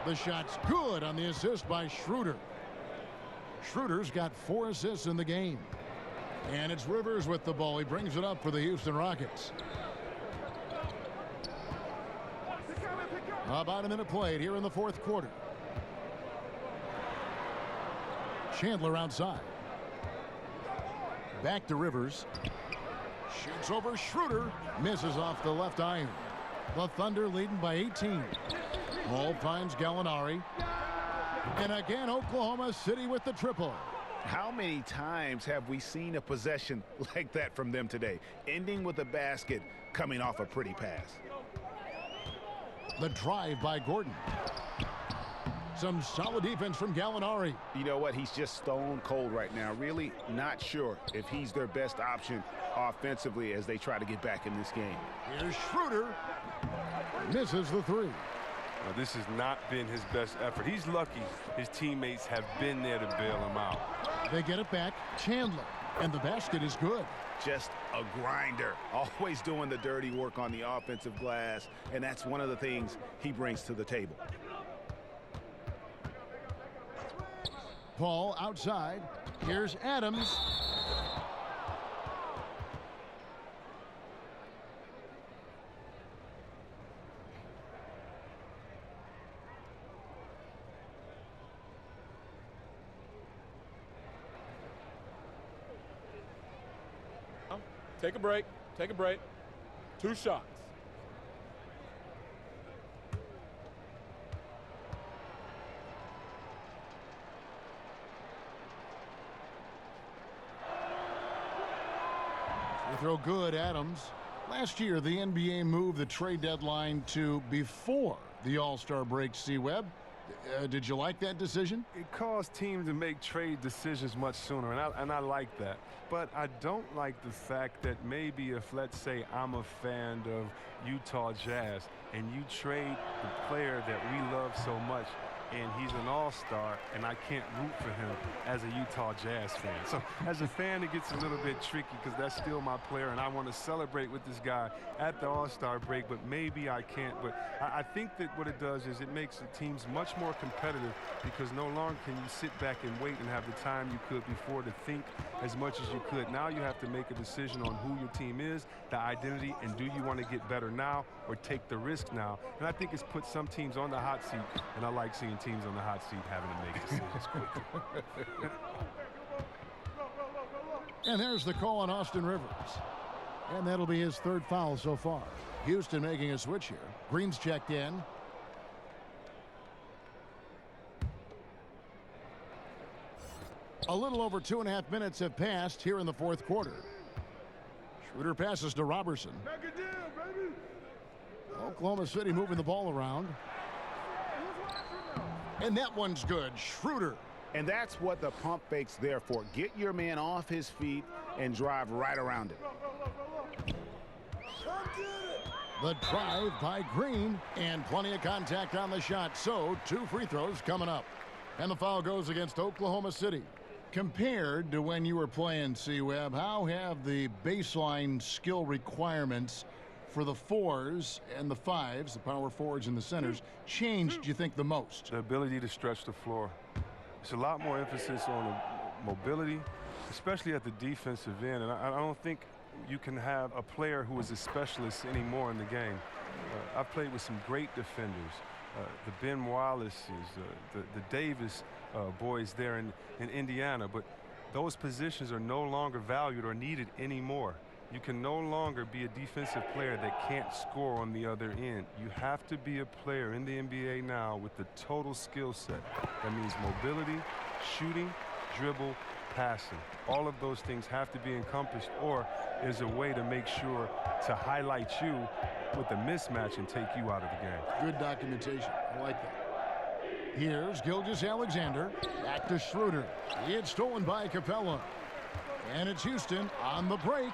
Speaker 5: The shot's good on the assist by Schroeder. Schroeder's got 4 assists in the game. And it's Rivers with the ball. He brings it up for the Houston Rockets. About a minute played here in the fourth quarter. Chandler outside. Back to Rivers. Shoots over Schroeder. Misses off the left iron. The Thunder leading by 18. Ball finds Gallinari. And again, Oklahoma City with the triple.
Speaker 8: How many times have we seen a possession like that from them today? Ending with a basket, coming off a pretty pass.
Speaker 5: The drive by Gordon. Some solid defense from Gallinari.
Speaker 8: You know what? He's just stone cold right now. Really not sure if he's their best option offensively as they try to get back in this game.
Speaker 5: Here's Schroeder. Misses the 3.
Speaker 7: Now, this has not been his best effort. He's lucky his teammates have been there to bail him out.
Speaker 5: They get it back. Chandler. And the basket is good.
Speaker 8: Just a grinder. Always doing the dirty work on the offensive glass. And that's one of the things he brings to the table.
Speaker 5: Paul outside. Here's Adams.
Speaker 13: Take a break. Take a break. 2 shots.
Speaker 5: Free throw good, Adams. Last year, the NBA moved the trade deadline to before the All-Star break, C-Web. Did you like that decision?
Speaker 7: It caused teams to make trade decisions much sooner, and I like that. But I don't like the fact that maybe if, let's say, I'm a fan of Utah Jazz, and you trade the player that we love so much, and he's an all-star, and I can't root for him as a Utah Jazz fan. So as a fan, it gets a little bit tricky because that's still my player, and I want to celebrate with this guy at the All-Star break, but maybe I can't. But I think that what it does is it makes the teams much more competitive because no longer can you sit back and wait and have the time you could before to think as much as you could. Now you have to make a decision on who your team is, the identity, and do you want to get better now or take the risk now? And I think it's put some teams on the hot seat, and I like seeing teams on the hot seat having to make decisions quickly.
Speaker 5: And there's the call on Austin Rivers. And that'll be his 3rd foul so far. Houston making a switch here. Green's checked in. A little over 2.5 minutes have passed here in the fourth quarter. Schroeder passes to Robertson. Oklahoma City moving the ball around. And that one's good. Schroeder
Speaker 8: And that's what the pump fake's there for. Get your man off his feet and drive right around it.
Speaker 5: The drive by Green, and plenty of contact on the shot. So 2 free throws coming up. And the foul goes against Oklahoma City. Compared to when you were playing, C-Web, how have the baseline skill requirements for the 4s and the 5s, the power forwards and the centers, changed, you think, the most?
Speaker 7: The ability to stretch the floor. It's a lot more emphasis on mobility, especially at the defensive end. And I don't think you can have a player who is a specialist anymore in the game. I've played with some great defenders. The Ben Wallaces, the Davis boys there in Indiana, but those positions are no longer valued or needed anymore. You can no longer be a defensive player that can't score on the other end. You have to be a player in the NBA now with the total skill set. That means mobility, shooting, dribble, passing. All of those things have to be encompassed, or there's a way to make sure to highlight you with a mismatch and take you out of the game.
Speaker 5: Good documentation. I like that. Here's Gilgeous-Alexander. Back to Schroeder. It's stolen by Capella. And it's Houston on the break.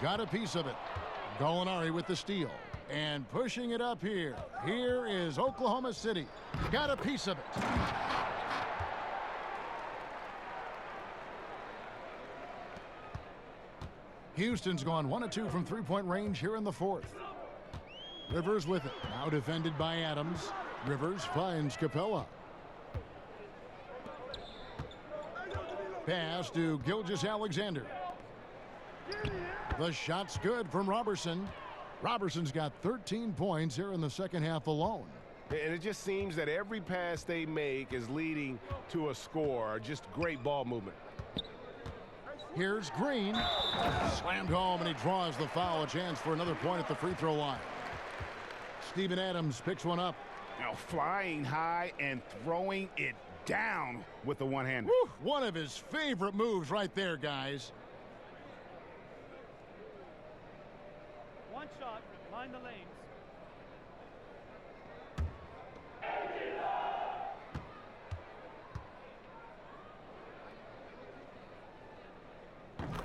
Speaker 5: Got a piece of it. Gallinari with the steal. And pushing it up here. Here is Oklahoma City. Got a piece of it. Houston's gone 1 of 2 from three-point range here in the 4th. Rivers with it. Now defended by Adams. Rivers finds Capella. Pass to Gilgeous-Alexander. The shot's good from Robertson. Robertson's got 13 points here in the second half alone.
Speaker 10: And it just seems that every pass they make is leading to a score. Just great ball movement.
Speaker 5: Here's Green. Slammed home, and he draws the foul. A chance for another point at the free throw line. Steven Adams picks one up.
Speaker 8: Now flying high and throwing it down with the one-hander.
Speaker 5: One of his favorite moves right there, guys.
Speaker 14: One shot, mind the lanes.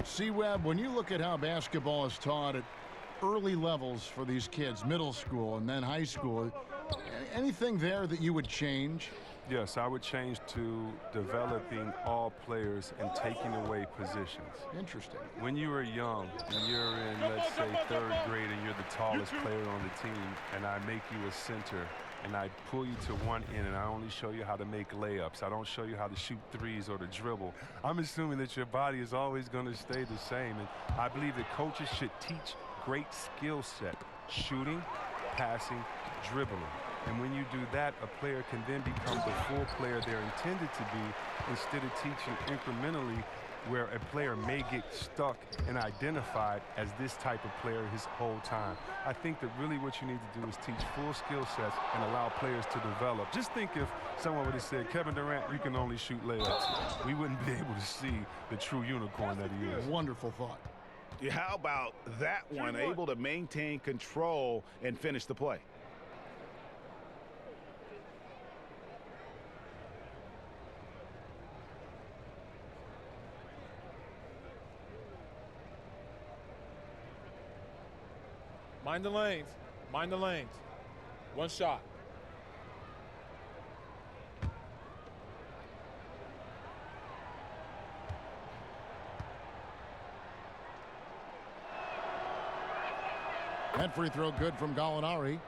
Speaker 5: C-Web, when you look at how basketball is taught at early levels for these kids, middle school and then high school, anything there that you would change?
Speaker 7: Yes, I would change to developing all players and taking away positions.
Speaker 5: Interesting.
Speaker 7: When you were young, and you're in, let's say, 3rd grade, and you're the tallest player on the team, and I make you a center, and I pull you to one end, and I only show you how to make layups. I don't show you how to shoot threes or to dribble. I'm assuming that your body is always going to stay the same, and I believe that coaches should teach great skill set: shooting, passing, dribbling. And when you do that, a player can then become the full player they're intended to be, instead of teaching incrementally, where a player may get stuck and identified as this type of player his whole time. I think that really what you need to do is teach full skill sets and allow players to develop. Just think if someone would have said, Kevin Durant, you can only shoot layups. We wouldn't be able to see the true unicorn that he is.
Speaker 5: Wonderful thought.
Speaker 8: Yeah, how about that one? Able to maintain control and finish the play.
Speaker 13: Mind the lanes. Mind the lanes. One shot.
Speaker 5: That free throw good from Gallinari.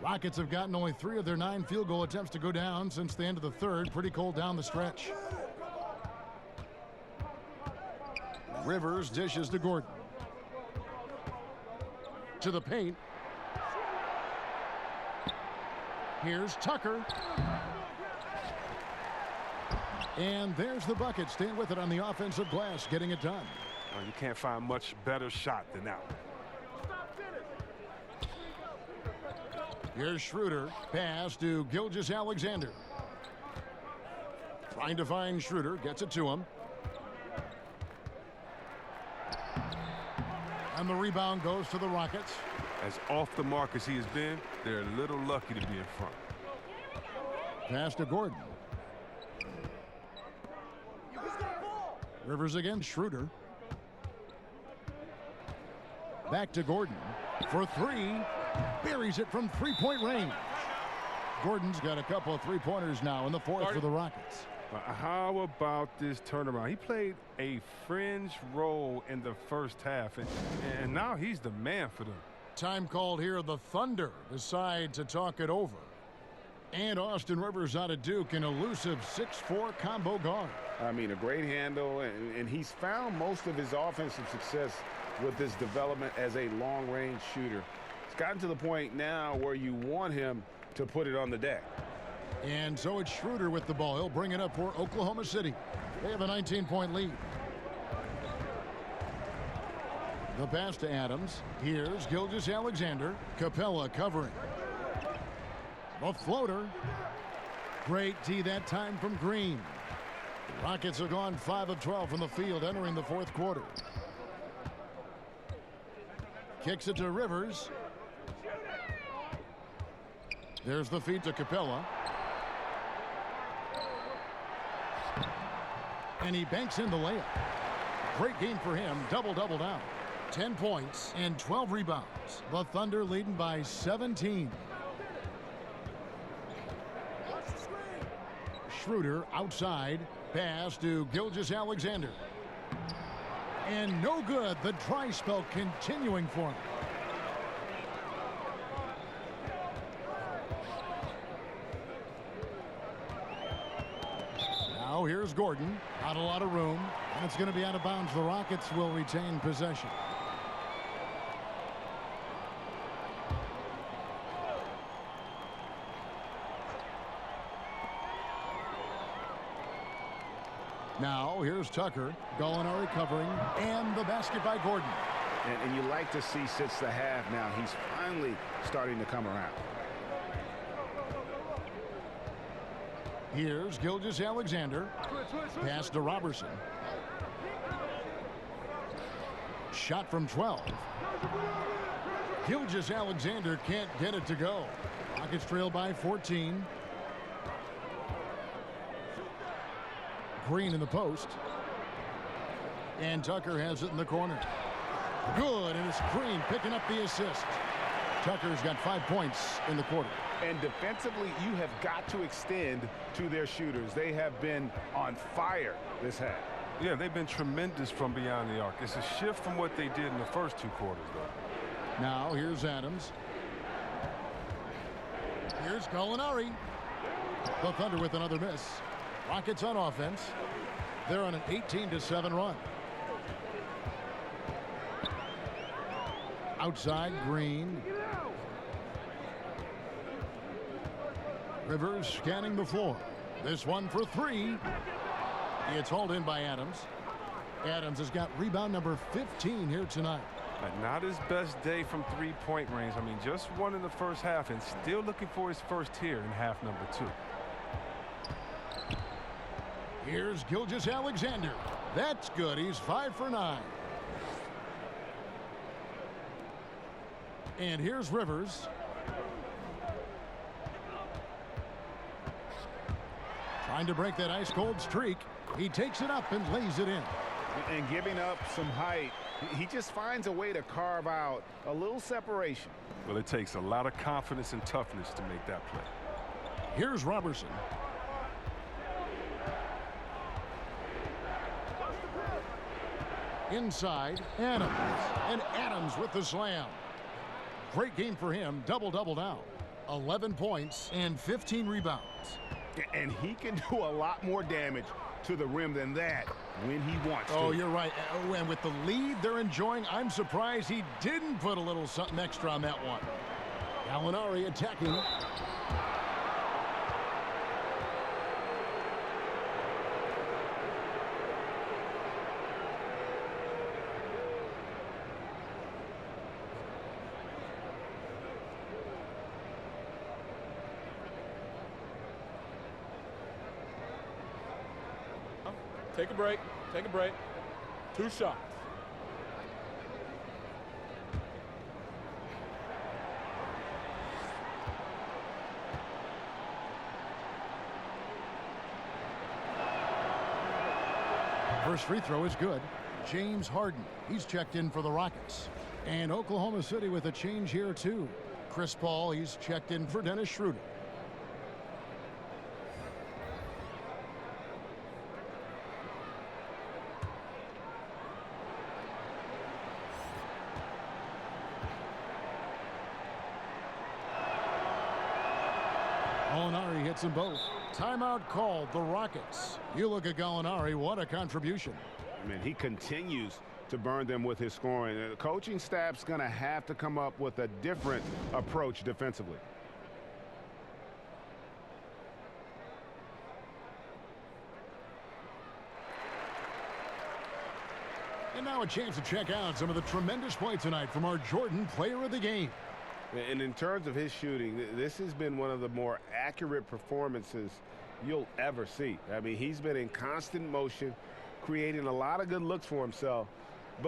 Speaker 5: Rockets have gotten only 3 of their 9 field goal attempts to go down since the end of the 3rd. Pretty cold down the stretch. Rivers dishes to Gordon. To the paint. Here's Tucker. And there's the bucket. Staying with it on the offensive glass, getting it done.
Speaker 7: Well, you can't find much better shot than that one.
Speaker 5: Here's Schroeder. Pass to Gilgeous-Alexander. Trying to find Schroeder. Gets it to him. And the rebound goes to the Rockets.
Speaker 7: As off the mark as he has been, they're a little lucky to be in front.
Speaker 5: Pass to Gordon. Rivers against Schroeder. Back to Gordon for three. Buries it from three-point range. Gordon's got a couple of three-pointers now in the fourth for the Rockets.
Speaker 7: How about this turnaround? He played a fringe role in the first half, and now he's the man for them.
Speaker 5: Time called here. The Thunder decide to talk it over. And Austin Rivers out of Duke, an elusive 6'4" combo guard.
Speaker 8: I mean, a great handle, and he's found most of his offensive success with his development as a long-range shooter. It's gotten to the point now where you want him to put it on the deck.
Speaker 5: And so it's Schroeder with the ball. He'll bring it up for Oklahoma City. They have a 19-point lead. The pass to Adams. Here's Gilgeous-Alexander. Capella covering. The floater. Great D that time from Green. The Rockets have gone 5 of 12 from the field entering the fourth quarter. Kicks it to Rivers. There's the feed to Capella. And he banks in the layup. Great game for him. Double-double down. 10 points and 12 rebounds. The Thunder leading by 17. Schroeder outside. Pass to Gilgeous-Alexander. And no good. The dry spell continuing for him. Now here's Gordon. Not a lot of room. And it's going to be out of bounds. The Rockets will retain possession. Now here's Tucker. Gallinari covering. And the basket by Gordon.
Speaker 8: And you like to see since the half now, he's finally starting to come around.
Speaker 5: Here's Gilgeous-Alexander. Pass to Robertson. Shot from 12. Gilgeous-Alexander can't get it to go. Rockets trail by 14. Green in the post. And Tucker has it in the corner. Good, and it's Green picking up the assist. Tucker's got 5 points in the quarter.
Speaker 8: And defensively, you have got to extend to their shooters. They have been on fire this half.
Speaker 7: Yeah, they've been tremendous from beyond the arc. It's a shift from what they did in the first two quarters, though.
Speaker 5: Now here's Adams. Here's Gallinari. The Thunder with another miss. Rockets on offense. They're on an 18-7 run. Outside, Green. Rivers scanning the floor. This one for three. It's hauled in by Adams. Adams has got rebound number 15 here tonight.
Speaker 7: Not his best day from three-point range. I mean, just one in the first half and still looking for his first here in half number 2.
Speaker 5: Here's Gilgeous-Alexander. That's good. He's 5 for 9. And here's Rivers. Trying to break that ice-cold streak. He takes it up and lays it in.
Speaker 8: And giving up some height, he just finds a way to carve out a little separation.
Speaker 7: Well, it takes a lot of confidence and toughness to make that play.
Speaker 5: Here's Robertson. Inside, Adams. And Adams with the slam. Great game for him. Double-double now. 11 points and 15 rebounds.
Speaker 8: And he can do a lot more damage to the rim than that when he wants to.
Speaker 5: Oh, you're right. And with the lead they're enjoying, I'm surprised he didn't put a little something extra on that one. Gallinari attacking.
Speaker 13: Take a break. Take a break. 2 shots.
Speaker 5: First free throw is good. James Harden, he's checked in for the Rockets. And Oklahoma City with a change here too. Chris Paul, he's checked in for Dennis Schroeder. Gallinari hits them both. Timeout called, the Rockets. You look at Gallinari, what a contribution.
Speaker 10: I mean, he continues to burn them with his scoring. The coaching staff's going to have to come up with a different approach defensively.
Speaker 5: And now a chance to check out some of the tremendous play tonight from our Jordan Player of the Game.
Speaker 10: And in terms of his shooting, this has been one of the more accurate performances you'll ever see. I mean, he's been in constant motion, creating a lot of good looks for himself.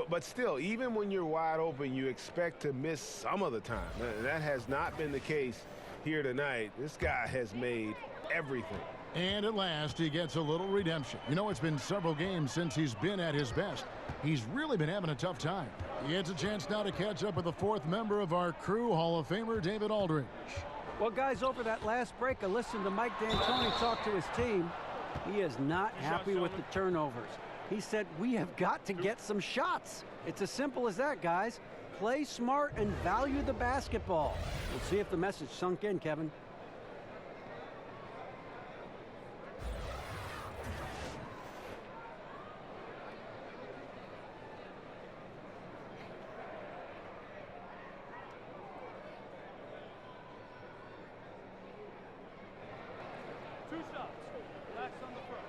Speaker 10: But still, even when you're wide open, you expect to miss some of the time. That has not been the case here tonight. This guy has made everything.
Speaker 5: And at last, he gets a little redemption. You know, it's been several games since he's been at his best. He's really been having a tough time. He gets a chance now to catch up with the fourth member of our crew, Hall of Famer David Aldridge.
Speaker 6: Well, guys, over that last break, I listened to Mike D'Antoni talk to his team. He is not happy with the turnovers. He said, we have got to get some shots. It's as simple as that, guys. Play smart and value the basketball. We'll see if the message sunk in, Kevin.
Speaker 14: Two shots. Backs on the first.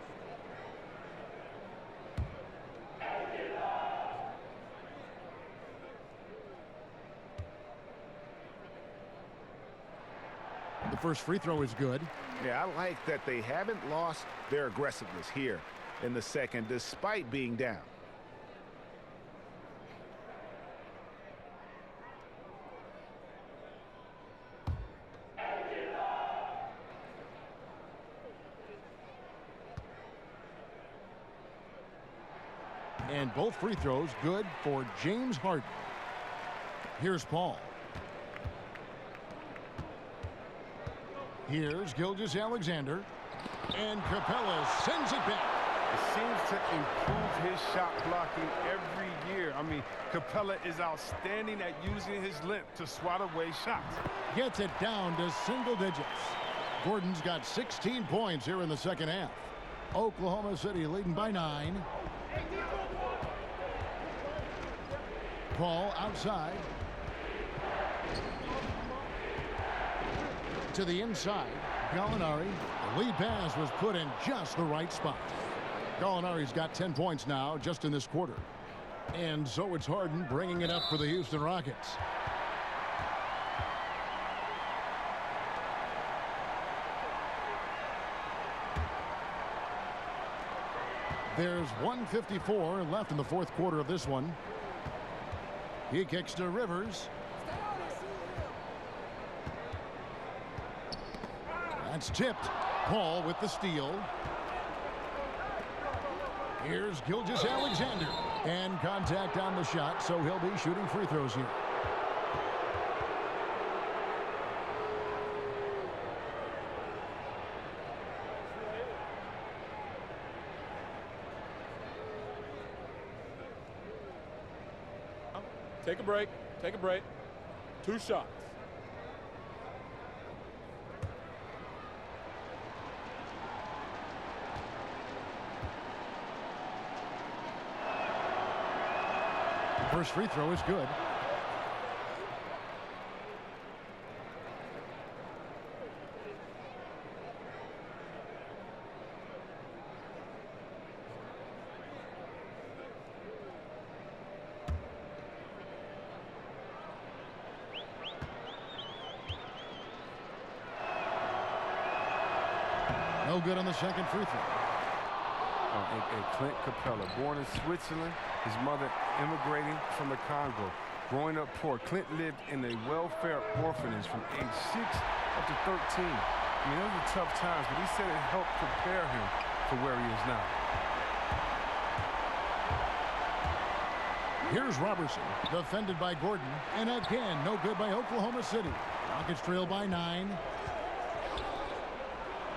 Speaker 5: The first free throw is good.
Speaker 10: Yeah, I like that they haven't lost their aggressiveness here in the second, despite being down.
Speaker 5: And both free throws good for James Harden. Here's Paul. Here's Gilgeous-Alexander. And Capella sends it back.
Speaker 7: It seems to improve his shot blocking every year. I mean, Capella is outstanding at using his length to swat away shots.
Speaker 5: Gets it down to single digits. Gordon's got 16 points here in the second half. Oklahoma City leading by 9. Paul outside. To the inside. Gallinari. The lead pass was put in just the right spot. Gallinari's got 10 points now just in this quarter. And so it's Harden bringing it up for the Houston Rockets. There's 1:54 left in the fourth quarter of this one. He kicks to Rivers. That's tipped. Paul with the steal. Here's Gilgeous-Alexander. And contact on the shot, so he'll be shooting free throws here.
Speaker 13: Take a break. Take a break. Two shots.
Speaker 5: First free throw is good. No good on the second free throw.
Speaker 7: And Clint Capella, born in Switzerland, his mother immigrating from the Congo. Growing up poor, Clint lived in a welfare orphanage from age 6 up to 13. I mean, those were tough times, but he said it helped prepare him for where he is now.
Speaker 5: Here's Robertson, defended by Gordon, and again, no good by Oklahoma City. Rockets trail by 9.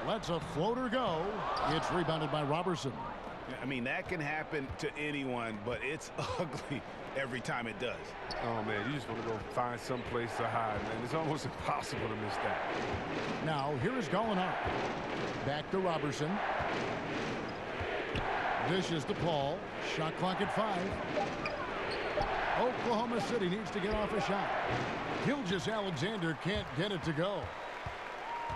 Speaker 5: Lets a floater go. It's rebounded by Robertson.
Speaker 8: I mean, that can happen to anyone, but it's ugly every time it does.
Speaker 7: Oh, man, you just want to go find some place to hide, man. It's almost impossible to miss that.
Speaker 5: Now, here is Gallinari. Back to Robertson. Dishes to Paul. Shot clock at 5. Oklahoma City needs to get off a shot. Gilgeous-Alexander can't get it to go.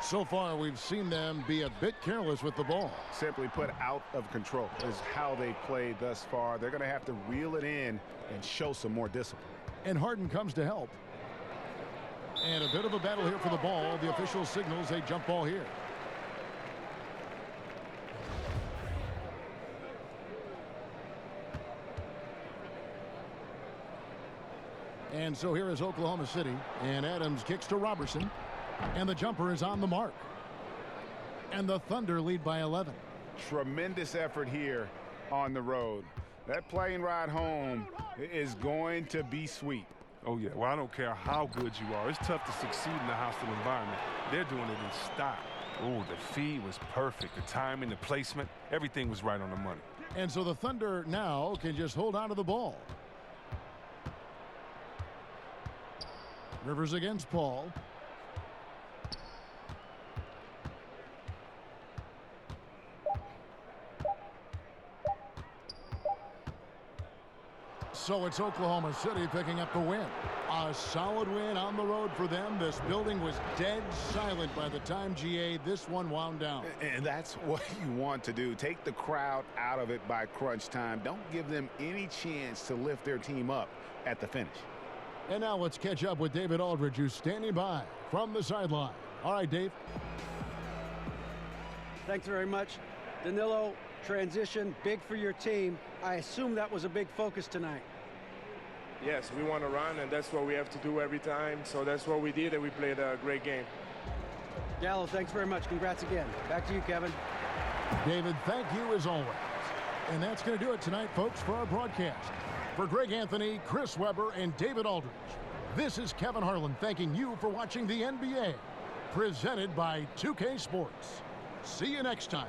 Speaker 5: So far, we've seen them be a bit careless with the ball.
Speaker 8: Simply put, out of control is how they played thus far. They're going to have to reel it in and show some more discipline.
Speaker 5: And Harden comes to help. And a bit of a battle here for the ball. The official signals a jump ball here. And so here is Oklahoma City. And Adams kicks to Robertson. And the jumper is on the mark. And the Thunder lead by 11.
Speaker 8: Tremendous effort here on the road. That plane ride home is going to be sweet.
Speaker 7: Oh, yeah. Well, I don't care how good you are. It's tough to succeed in a hostile environment. They're doing it in style. Oh, the feed was perfect. The timing, the placement, everything was right on the money.
Speaker 5: And so the Thunder now can just hold on to the ball. Rivers against Paul. So it's Oklahoma City picking up the win. A solid win on the road for them. This building was dead silent by the time, GA, this one wound down.
Speaker 8: And that's what you want to do. Take the crowd out of it by crunch time. Don't give them any chance to lift their team up at the finish.
Speaker 5: And now let's catch up with David Aldridge, who's standing by from the sideline. All right, Dave.
Speaker 6: Thanks very much. Danilo, transition, big for your team. I assume that was a big focus tonight.
Speaker 15: Yes, we want to run, and that's what we have to do every time. So that's what we did, and we played a great game.
Speaker 6: Gallo, thanks very much. Congrats again. Back to you, Kevin.
Speaker 5: David, thank you as always. And that's going to do it tonight, folks, for our broadcast. For Greg Anthony, Chris Webber, and David Aldridge, this is Kevin Harlan thanking you for watching the NBA, presented by 2K Sports. See you next time.